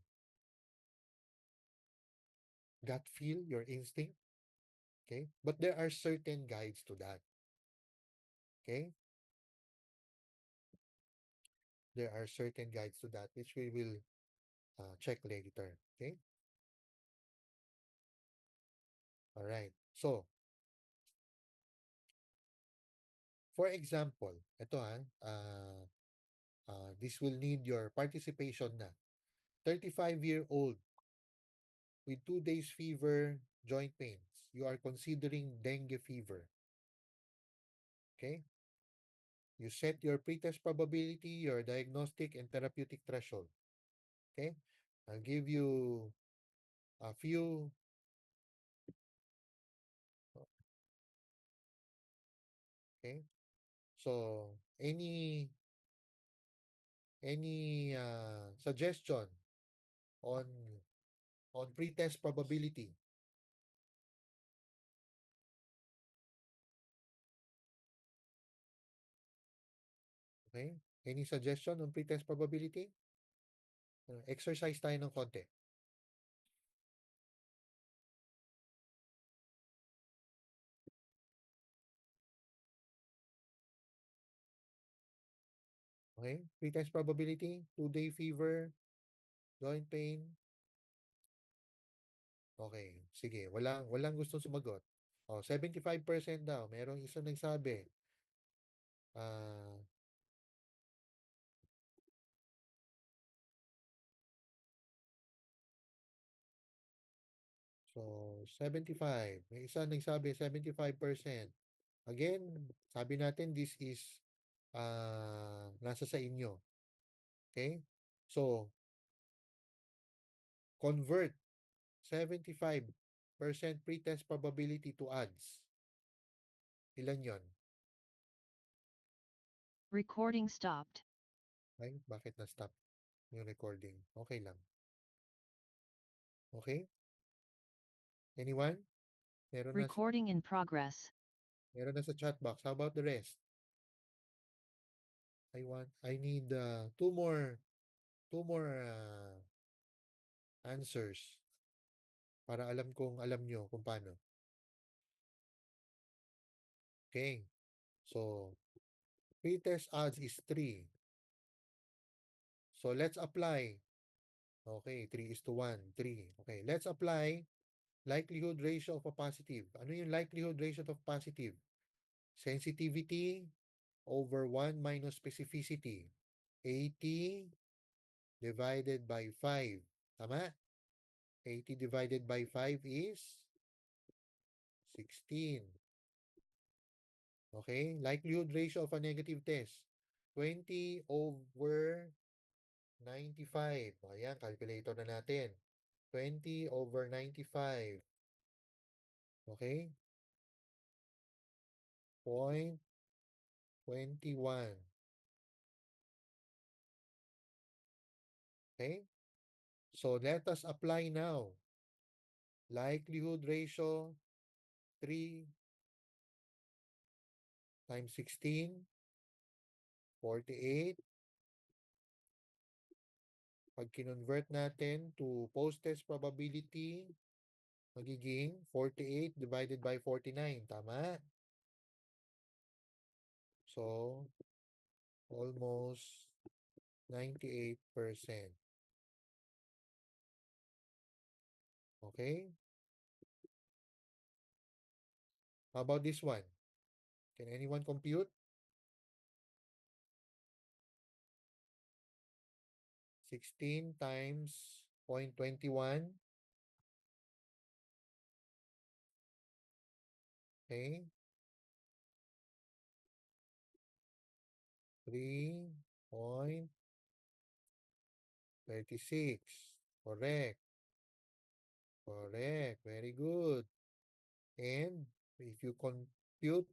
gut feel, your instinct. Okay. But there are certain guides to that. Okay. There are certain guides to that, which we will check later. Okay. All right. So, for example, ito this will need your participation na. 35-year-old with 2 days fever, joint pains. You are considering dengue fever. Okay? You set your pretest probability, your diagnostic and therapeutic threshold. Okay? I'll give you a few. Okay? So, any suggestion on pretest probability? Okay? Any suggestion on pretest probability? Exercise tayo ng konti. Okay? Pretest probability, 2-day fever, joint pain. Okay, sige. Walang gustong sumagot. Oh, 75% daw. Merong isa nagsabi. Ah, so 75. May isa nagsabi 75%. Again, sabi natin this is nasa sa inyo. Okay? So, convert 75% pretest probability to odds. Ilan yon? Recording stopped. Ay, bakit na-stop yung recording? Okay lang. Okay? Anyone? Recording in progress. Meron na sa chat box. How about the rest? I need two more answers para alam kong alam nyo kung paano. Okay. So, pretest odds is 3. So, let's apply. Okay, 3 is to 1. 3. Okay, let's apply likelihood ratio of a positive. Ano yung likelihood ratio of positive? Sensitivity over 1 minus specificity. 80 divided by 5. Tama? 80 divided by 5 is 16. Okay? Likelihood ratio of a negative test. 20 over 95. Ayan, calculator na natin. 20 over 95. Okay? 0.21. Okay? So let us apply now. Likelihood ratio 3 times 16, 48. Pag kinonvert natin to post-test probability, magiging 48 divided by 49. Tama? So, almost 98%. Okay? How about this one? Can anyone compute? 16 times 0.21. Okay? 3.36. Correct. Correct. Very good. And if you compute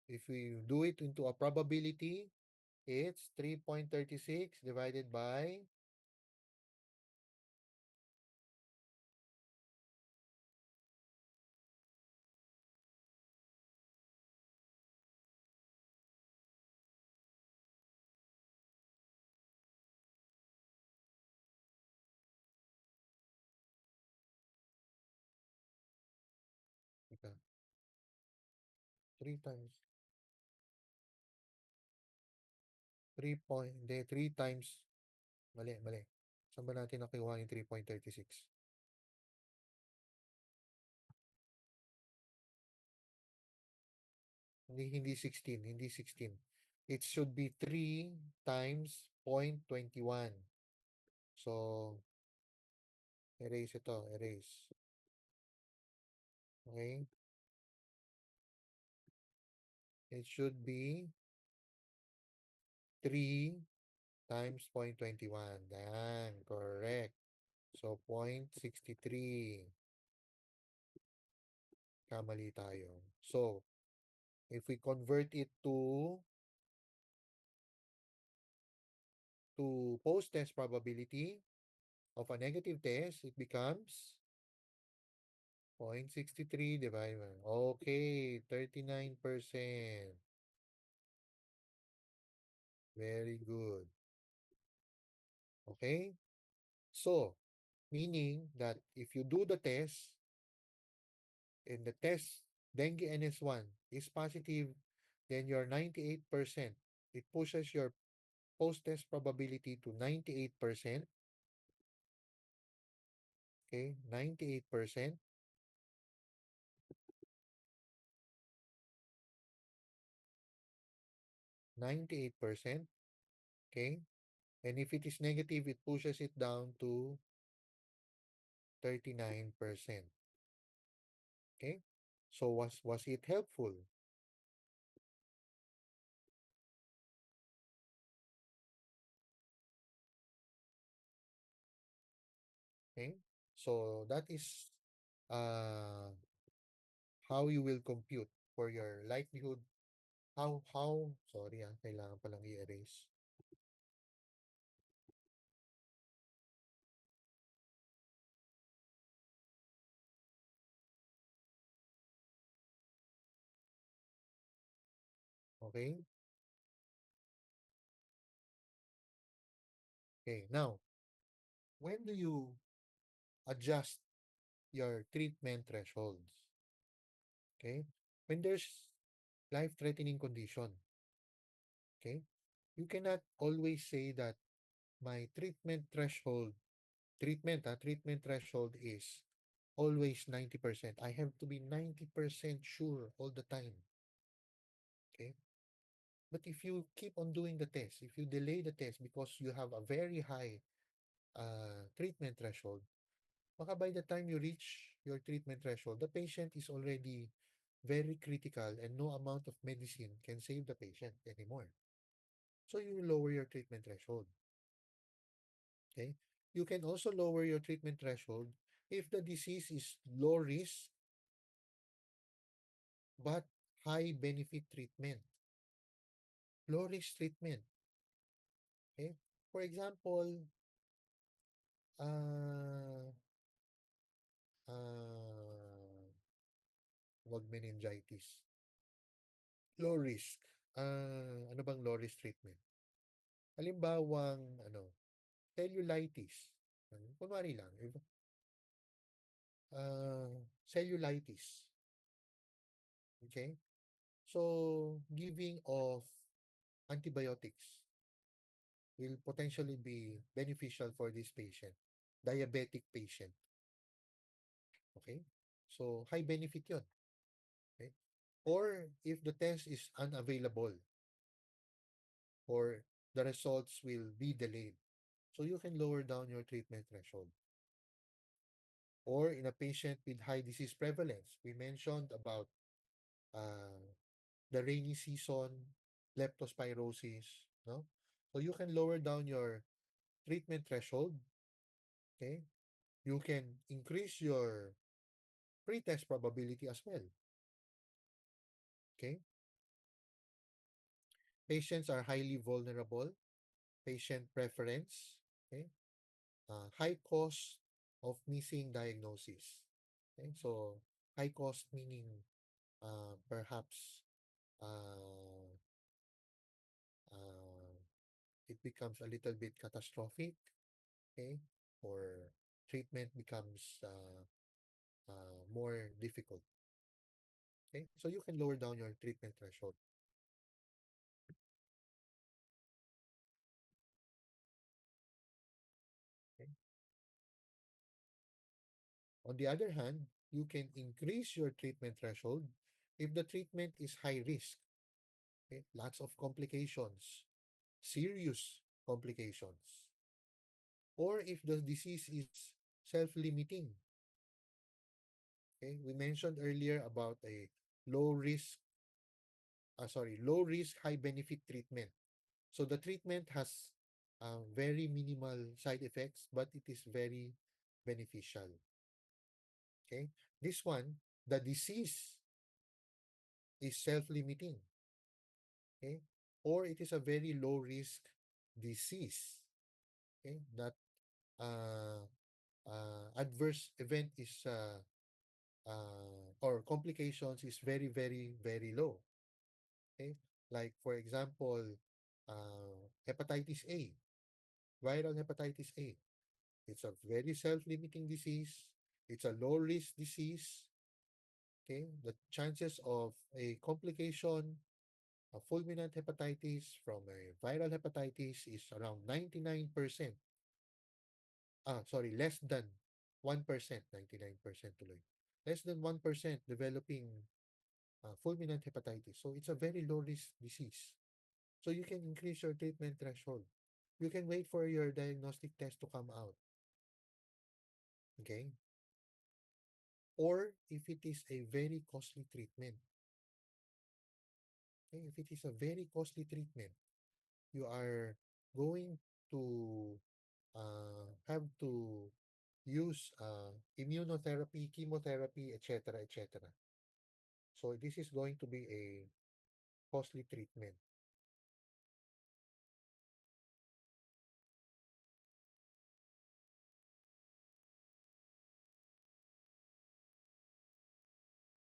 if we do it into a probability, it's 3.36 divided by 3 times. 3 times. Mali, mali. Saan ba natin nakuha yung 3.36? Hindi 16, hindi 16. It should be 3 times 0.21. So, erase ito, erase. Okay? It should be 3 times 0.21. Yan, correct. So, 0.63. Kamali tayo. So, if we convert it to post-test probability of a negative test, it becomes 0.63 divided by, okay, 39%. Very good. Okay? So, meaning that if you do the test and the test dengue NS1 is positive, then your 98%, it pushes your post-test probability to 98%. Okay, 98%. 98%. Okay. And if it is negative, it pushes it down to 39%. Okay. So was it helpful? Okay. So that is uh how you will compute for your likelihood. Sorry kailangan palang i-erase. Okay. Okay. Now, when do you adjust your treatment thresholds? Okay. When there's life-threatening condition. Okay. You cannot always say that my treatment threshold is always 90%. I have to be 90% sure all the time. Okay. But if you keep on doing the test, if you delay the test because you have a very high treatment threshold, baka by the time you reach your treatment threshold, the patient is already very critical and no amount of medicine can save the patient anymore. So you lower your treatment threshold. Okay. You can also lower your treatment threshold if the disease is low risk but high benefit treatment. Low risk treatment. Okay. For example, uh, uh, wag meningitis. Low risk. Ano bang low risk treatment? Halimbawang, cellulitis. Kunwari lang, cellulitis. Okay? So, giving of antibiotics will potentially be beneficial for this patient, diabetic patient. Okay? So, high benefit yun. Okay? Or if the test is unavailable or the results will be delayed, so you can lower down your treatment threshold. Or in a patient with high disease prevalence, we mentioned about uh, the rainy season, leptospirosis, no? So you can lower down your treatment threshold, okay? You can increase your pretest probability as well, okay? Patients are highly vulnerable, patient preference, okay? High cost of missing diagnosis, okay? So high cost meaning perhaps uh, uh, it becomes a little bit catastrophic, okay? Or treatment becomes more difficult. Okay, so you can lower down your treatment threshold. Okay. On the other hand, you can increase your treatment threshold if the treatment is high risk. Okay, lots of complications, serious complications, or if the disease is self-limiting. Okay, we mentioned earlier about a low risk, low risk, high benefit treatment. So the treatment has very minimal side effects, but it is very beneficial. Okay, this one, the disease is self-limiting. Okay, or it is a very low risk disease. Okay, that uh, adverse event is or complications is very, very, very low. Okay, like for example, hepatitis A, viral hepatitis A. It's a very self-limiting disease. It's a low-risk disease. Okay, the chances of a complication, a fulminant hepatitis from a viral hepatitis is around 99%. Less than 1%, 99% tuloy. Less than 1% developing fulminant hepatitis. So it's a very low-risk disease. So you can increase your treatment threshold. You can wait for your diagnostic test to come out. Okay? Or if it is a very costly treatment. Okay? If it is a very costly treatment, you are going to have to use immunotherapy, chemotherapy, etc., etc. So this is going to be a costly treatment.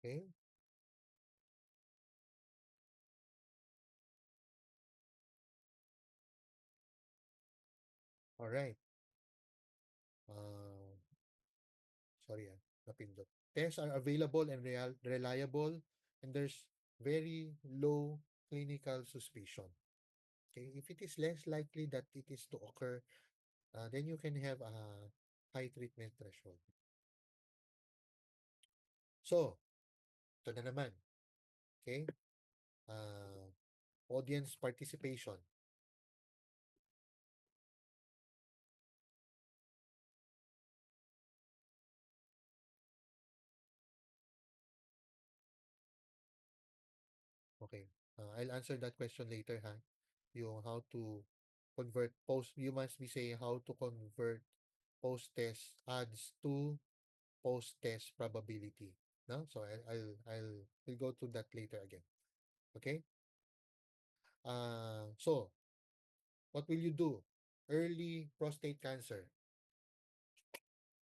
Okay? All right. Uh, sorry, napindot. Tests are available and reliable, and there's very low clinical suspicion. Okay, if it is less likely that it is to occur, then you can have a high treatment threshold. So, ito na naman. Okay, audience participation. Okay, I'll answer that question later, ha? Yung how to convert post, you must be saying how to convert post-test ads to post-test probability. No? So we'll go to that later again. Okay? So what will you do? Early prostate cancer.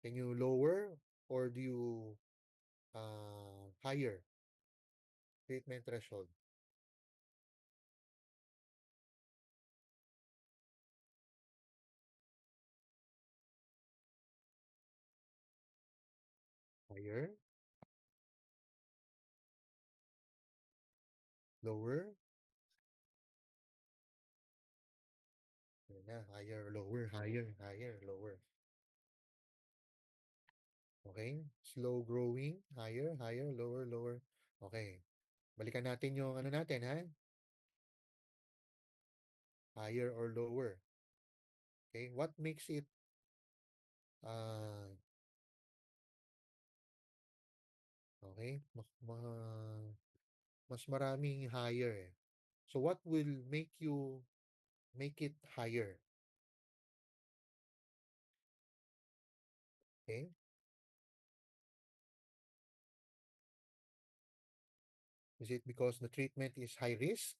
Can you lower or do you higher treatment threshold? Higher, lower, higher, lower, higher, higher, lower. Okay? Slow growing, higher, higher, lower, lower. Okay. Balikan natin yung ano natin, ha? Higher or lower. Okay? What makes it uh, okay? Mas maraming higher eh. So what will make it higher? Okay? Is it because the treatment is high risk?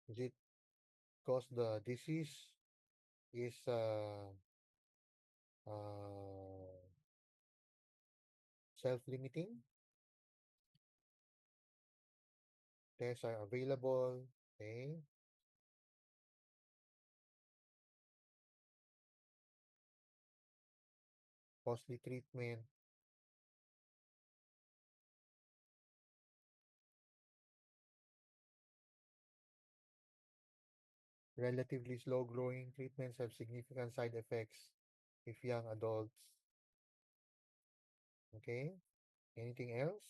Is it because the disease is uh, self-limiting? Tests are available. Okay? costly treatment. Relatively slow-growing treatments have significant side effects if young adults. Okay? Anything else?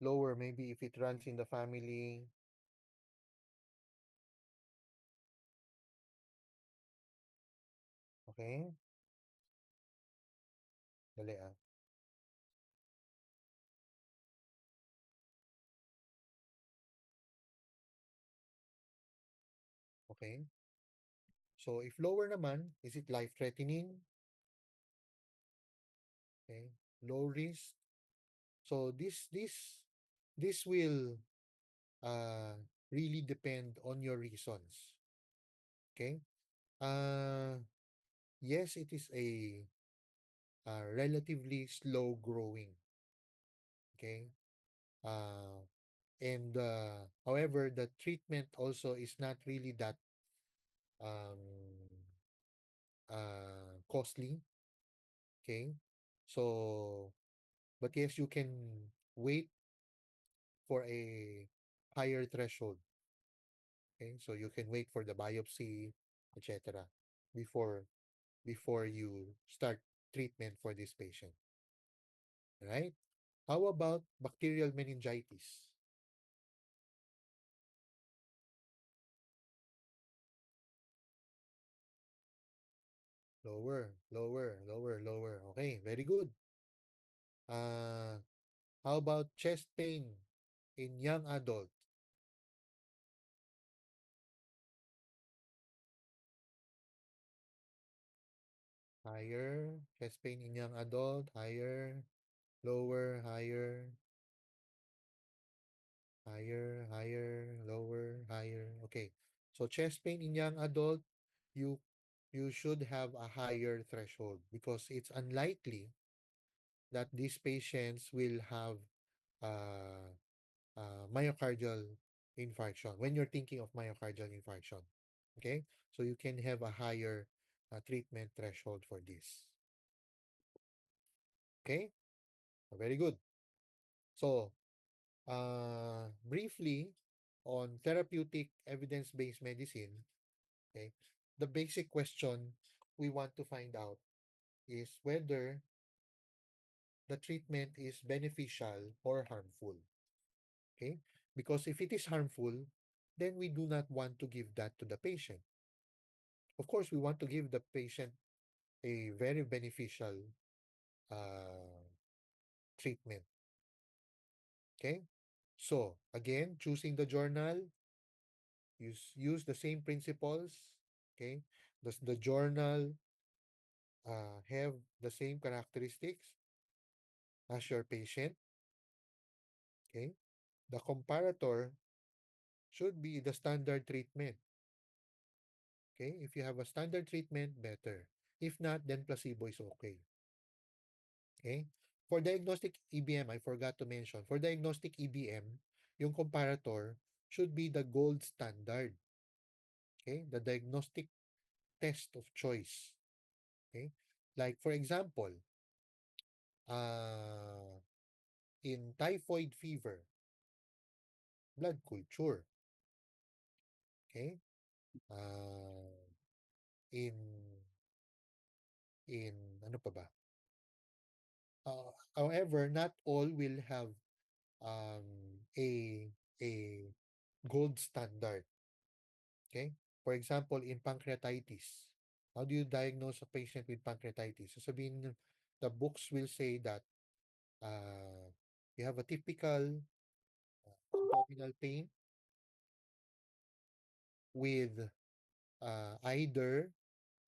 Lower, maybe if it runs in the family. Okay? Dali ah. Okay? So, if lower naman, is it life-threatening? Okay? Low risk. So, this will uh, really depend on your reasons. Okay? Uh, yes, it is a relatively slow growing. Okay? Uh, and however, the treatment also is not really that um, costly. Okay? So, but yes, you can wait for a higher threshold. Okay? So you can wait for the biopsy, etc. before before you start treatment for this patient. Right? How about bacterial meningitis? Lower, lower, lower, lower. Okay, very good. Uh, how about chest pain in young adult? Higher. Chest pain in young adult, higher, lower, higher, higher, higher, lower, higher. Okay. So chest pain in young adult, you you should have a higher threshold because it's unlikely that these patients will have uh, myocardial infarction when you're thinking of myocardial infarction. Okay, so you can have a higher treatment threshold for this. Okay, very good. So, briefly on therapeutic evidence-based medicine, okay, the basic question we want to find out is whether the treatment is beneficial or harmful. Okay, because if it is harmful, then we do not want to give that to the patient. Of course, we want to give the patient a very beneficial uh, treatment. Okay? So, again, choosing the journal, use the same principles. Okay? Does the journal have the same characteristics as your patient? Okay? The comparator should be the standard treatment. Okay? If you have a standard treatment, better. If not, then placebo is okay. Okay? For diagnostic EBM, I forgot to mention, for diagnostic EBM, yung comparator should be the gold standard. Okay? The diagnostic test of choice. Okay? Like, for example, uh, in typhoid fever, blood culture. Okay? Uh, in, in, ano pa ba? However, not all will have um, a gold standard. Okay? For example, in pancreatitis, how do you diagnose a patient with pancreatitis? Sasabihin, the books will say that uh, you have a typical abdominal pain with either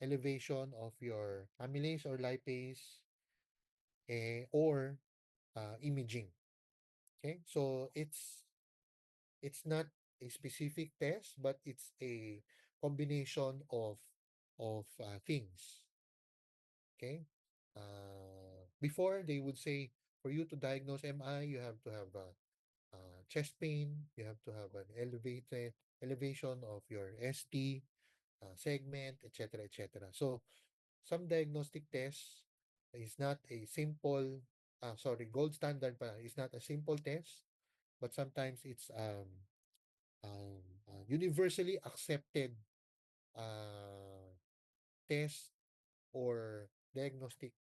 elevation of your amylase or lipase or imaging. Okay, so it's not a specific test, but it's a combination of things. Okay. Before they would say for you to diagnose MI, you have to have chest pain, you have to have an elevated elevation of your ST segment, etc., etc. So some diagnostic tests is not a simple, gold standard pa is not a simple test, but sometimes it's universally accepted uh, test or diagnostic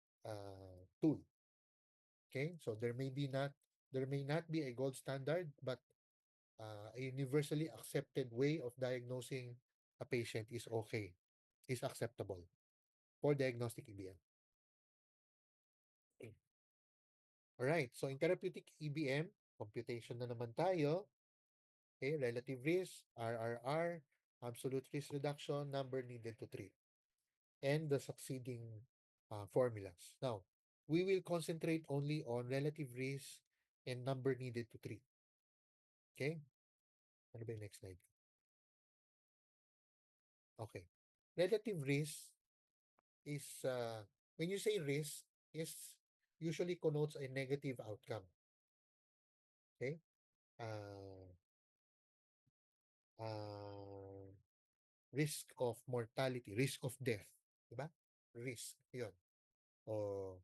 tool. Okay, so there may not be a gold standard, but a universally accepted way of diagnosing a patient is okay, is acceptable for diagnostic EBM. Alright, so in therapeutic EBM, computation na naman tayo. Okay, relative risk, RRR, absolute risk reduction, number needed to treat, and the succeeding formulas. Now, we will concentrate only on relative risk and number needed to treat. Okay? Ano ba yung next slide? Okay. Relative risk is, when you say risk, is usually connotes a negative outcome. Okay? Uh, uh, Risk of mortality, risk of death. Diba? Risk. Yun. O,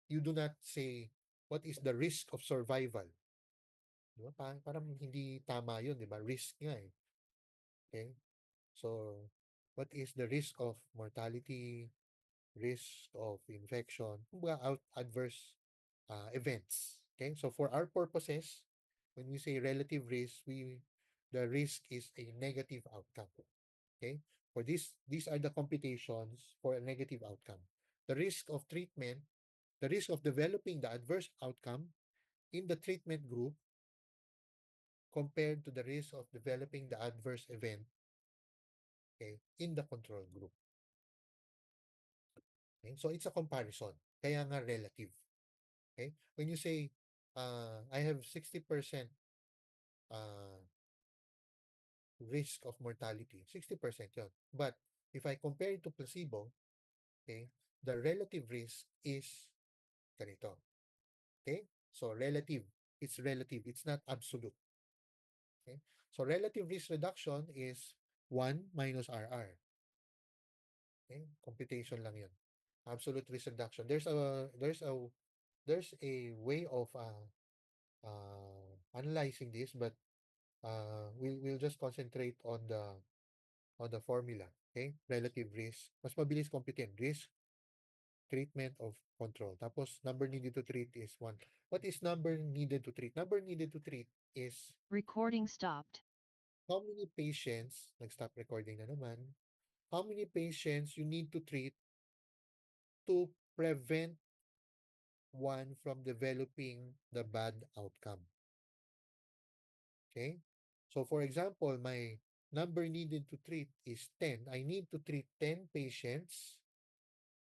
you do not say, what is the risk of survival? Diba? Parang hindi tama yun, diba? Risk nga eh. Okay? So, what is the risk of mortality, risk of infection, adverse events. Okay, so for our purposes, when we say relative risk, the risk is a negative outcome. Okay, for these are the computations for a negative outcome. The risk of treatment, the risk of developing the adverse outcome in the treatment group compared to the risk of developing the adverse event, okay, in the control group. Okay? So it's a comparison. Kaya nga relative. Okay? When you say, I have 60% uh, risk of mortality, 60% yun. But if I compare it to placebo, okay, the relative risk is ganito. Okay? So relative. It's relative. It's not absolute. Okay? So relative risk reduction is 1 minus RR. Okay? Computation lang yun. Absolute risk reduction. There's a way of analyzing this, but we'll just concentrate on the formula. Okay? Relative risk. Mas mabilis computin. Risk, treatment of control. Tapos, number needed to treat is 1. What is number needed to treat? Number needed to treat is Recording stopped. how many patients, nag-stop recording na naman, how many patients you need to treat to prevent one from developing the bad outcome. Okay? So for example, my number needed to treat is 10. I need to treat 10 patients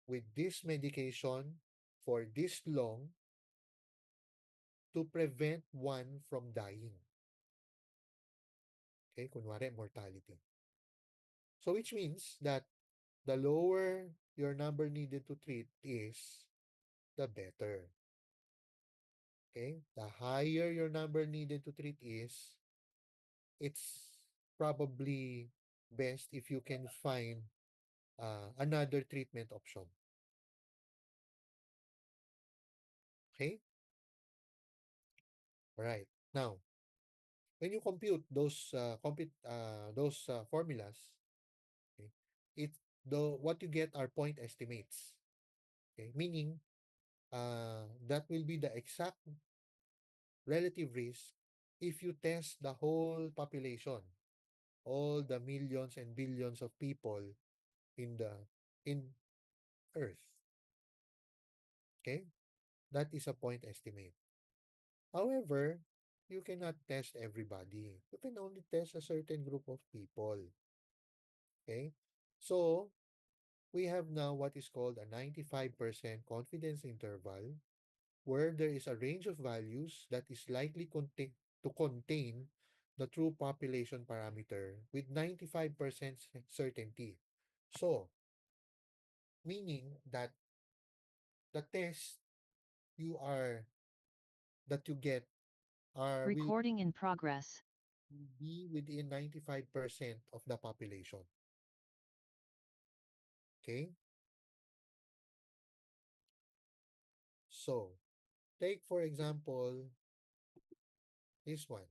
with this medication for this long to prevent one from dying. Okay? Kunwari, mortality. So which means that the lower your number needed to treat is, the better. Okay? The higher your number needed to treat is, it's probably best if you can find another treatment option. Okay? All right. Now, when you compute those formulas, okay, it the what you get are point estimates. Okay? Meaning, that will be the exact relative risk if you test the whole population, all the millions and billions of people in Earth. Okay? That is a point estimate. However, you cannot test everybody. You can only test a certain group of people. Okay? So, we have now what is called a 95% confidence interval where there is a range of values that is likely to contain the true population parameter with 95% certainty. So, meaning that the test you are that you get will Recording in progress. be within 95% of the population. Okay? So, take for example this one.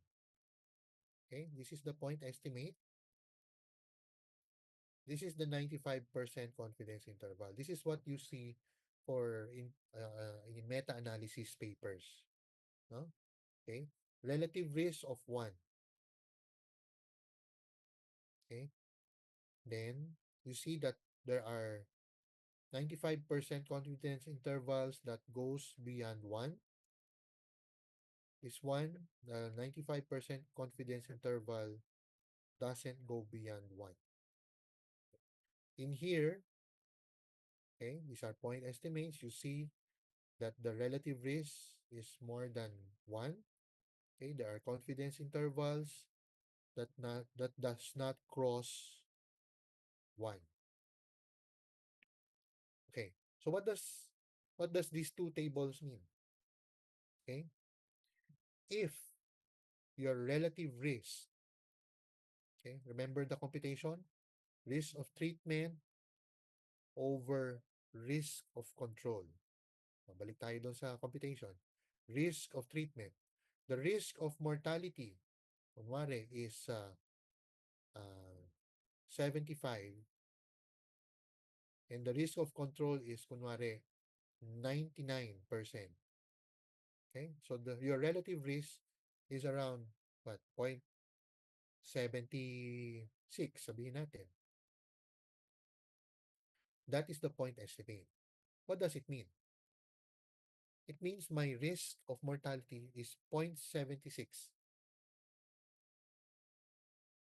Okay? This is the point estimate. This is the 95% confidence interval. This is what you see for in meta-analysis papers. No? Okay? Relative risk of 1. Okay? Then you see that there are 95% confidence intervals that goes beyond 1. This one, the 95% confidence interval doesn't go beyond 1. In here, okay, these are point estimates. You see that the relative risk is more than 1. Okay, there are confidence intervals that does not cross 1. Okay. So what does these two tables mean? Okay? If your relative risk, okay, remember the computation? Risk of treatment over risk of control. Mabalik tayo doon sa computation. Risk of treatment. The risk of mortality, kunwari, is 75, and the risk of control is, kunwari, 99%. Okay? So your relative risk is around, what, 0.76, sabihin natin. That is the point estimate. What does it mean? It means my risk of mortality is 0.76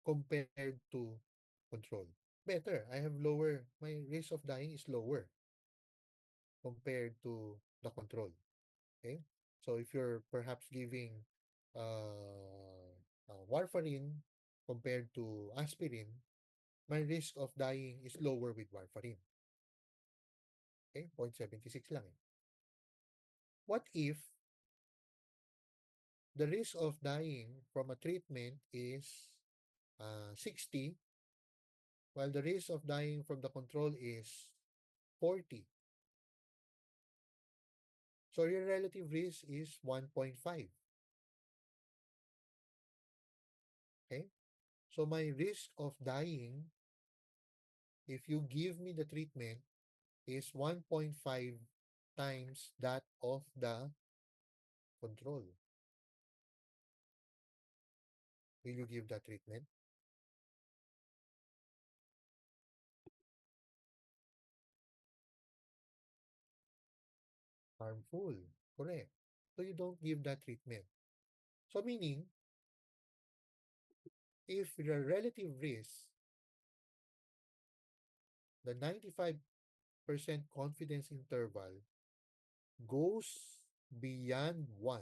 compared to control. Better, I have lower, my risk of dying is lower compared to the control. Okay? So if you're perhaps giving warfarin compared to aspirin, my risk of dying is lower with warfarin. Okay? 0.76 lang eh. What if the risk of dying from a treatment is 60, while the risk of dying from the control is 40? So your relative risk is 1.5. Okay? So my risk of dying, if you give me the treatment, is 1.5 times that of the control. Will you give that treatment? Harmful. Correct. So you don't give that treatment. So meaning, if the relative risk, the 95% confidence interval goes beyond 1,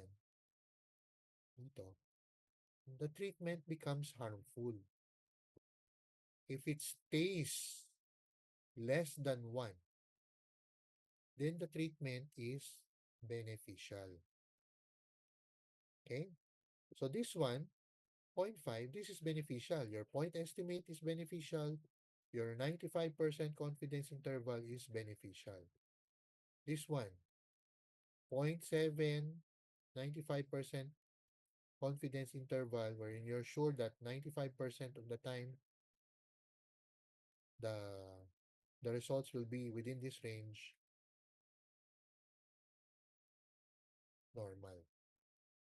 dito, the treatment becomes harmful. If it stays less than 1, then the treatment is beneficial. Okay? So this one, 0.5, this is beneficial. Your point estimate is beneficial. Your 95% confidence interval is beneficial. This one, 0.7, 95% confidence interval wherein you're sure that 95% of the time the the results will be within this range, normal.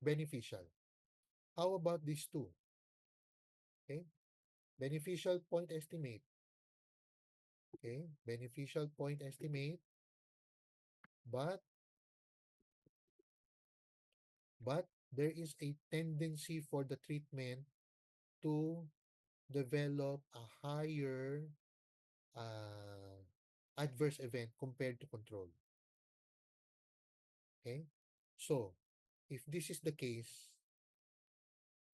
Beneficial. How about these two? Okay? Beneficial point estimate. Okay? Beneficial point estimate, but there is a tendency for the treatment to develop a higher adverse event compared to control. Okay? So, if this is the case,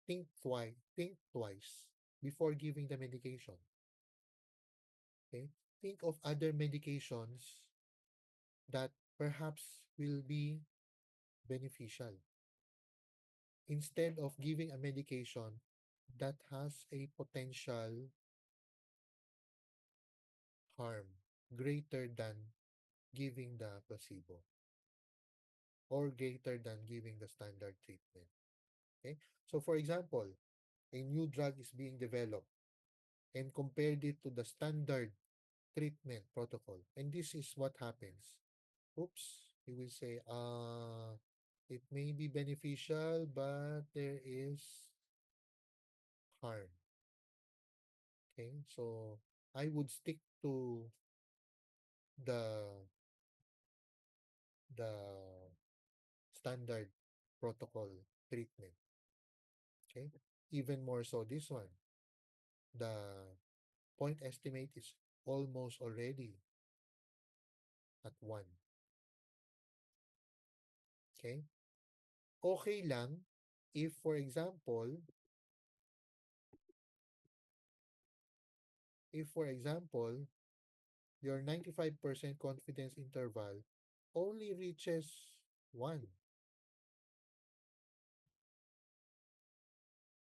think twice before giving the medication. Okay? Think of other medications that perhaps will be beneficial instead of giving a medication that has a potential harm greater than giving the placebo or greater than giving the standard treatment. Okay? So for example, a new drug is being developed and compared it to the standard treatment protocol. And this is what happens. Oops, we will say, it may be beneficial, but there is harm. Okay, so I would stick to the the standard protocol treatment. Okay, even more so this one. The point estimate is almost already at 1. Okay, okay lang if for example your 95% confidence interval only reaches 1.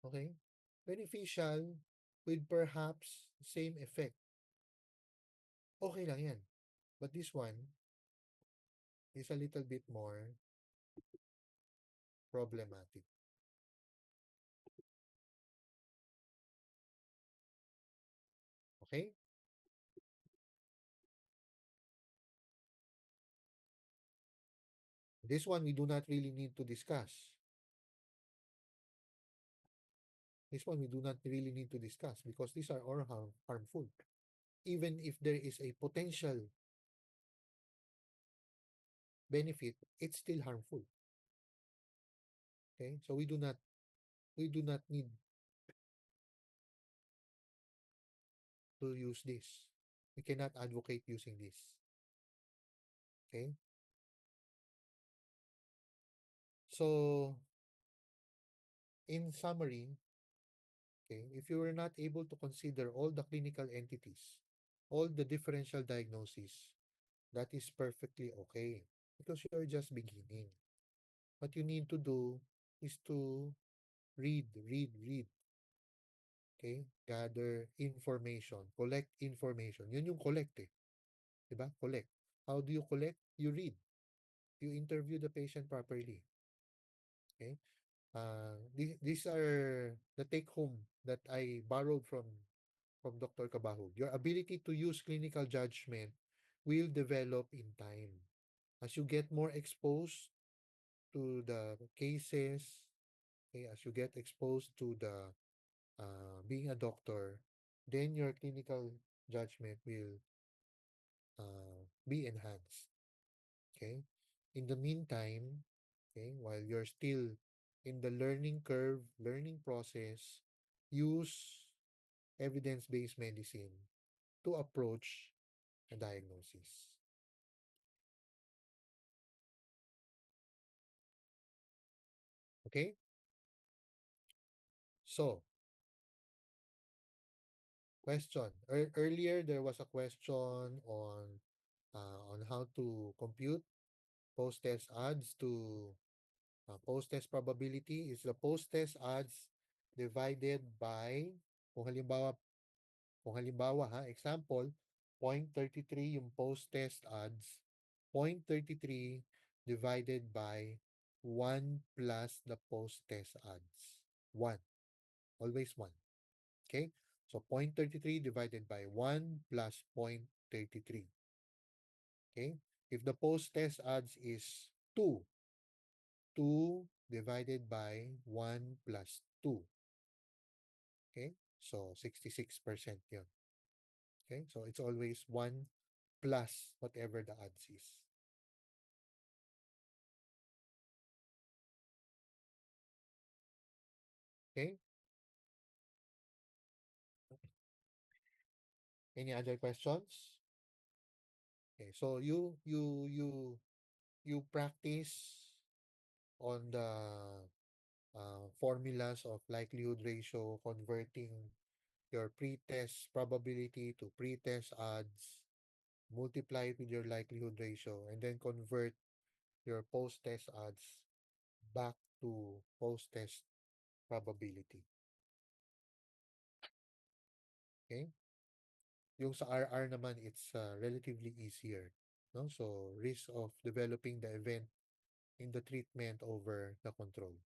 Okay? Beneficial with perhaps same effect. Okay lang yan. But this one is a little bit more problematic. Okay? This one we do not really need to discuss. This one we do not really need to discuss because these are all harmful. Even if there is a potential benefit, it's still harmful. Okay? So we do not need to use this. We cannot advocate using this. Okay? So, in summary, okay, if you were not able to consider all the clinical entities, all the differential diagnoses, that is perfectly okay because you're just beginning. What you need to do is to read, okay? Gather information, collect information. Yun yung collect eh. Diba? Collect. How do you collect? You read. You interview the patient properly. Okay? These are the take home that I borrowed from Dr. Kabaho. Your ability to use clinical judgment will develop in time. As you get more exposed to the cases, okay, as you get exposed to the being a doctor, then your clinical judgment will be enhanced. Okay. In the meantime, okay, while you're still in the learning curve, learning process, use evidence-based medicine to approach a diagnosis. Okay? So, question. Earlier, there was a question on how to compute post-test odds to post-test probability is the post-test odds divided by, kung halimbawa, example, 0.33 yung post-test odds, 0.33 divided by 1 plus the post-test odds. 1. Always 1. Okay? So 0.33 divided by 1 plus 0.33. Okay? If the post-test odds is 2, 2 divided by 1 plus 2. Okay? So 66% yun. Okay? So it's always 1 plus whatever the odds is. Okay? Any other questions? Okay, so you practice on the formulas of likelihood ratio, converting your pre-test probability to pre-test odds, multiply it with your likelihood ratio, and then convert your post-test odds back to post-test probability. Okay? Yung sa RR naman, it's relatively easier. No? So, risk of developing the event in the treatment over the control.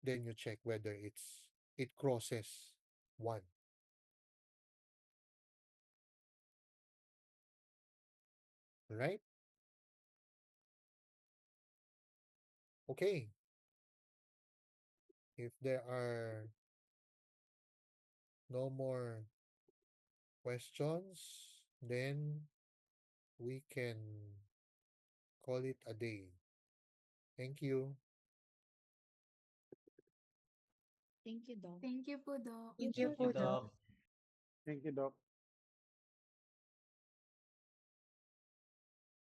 Then you check whether it crosses 1. Right? Okay. If there are no more questions, then we can call it a day. Thank you. Thank you, Doc. Thank you po, Doc. Thank Thank you you po, po, Doc. Doc. Thank you, Doc.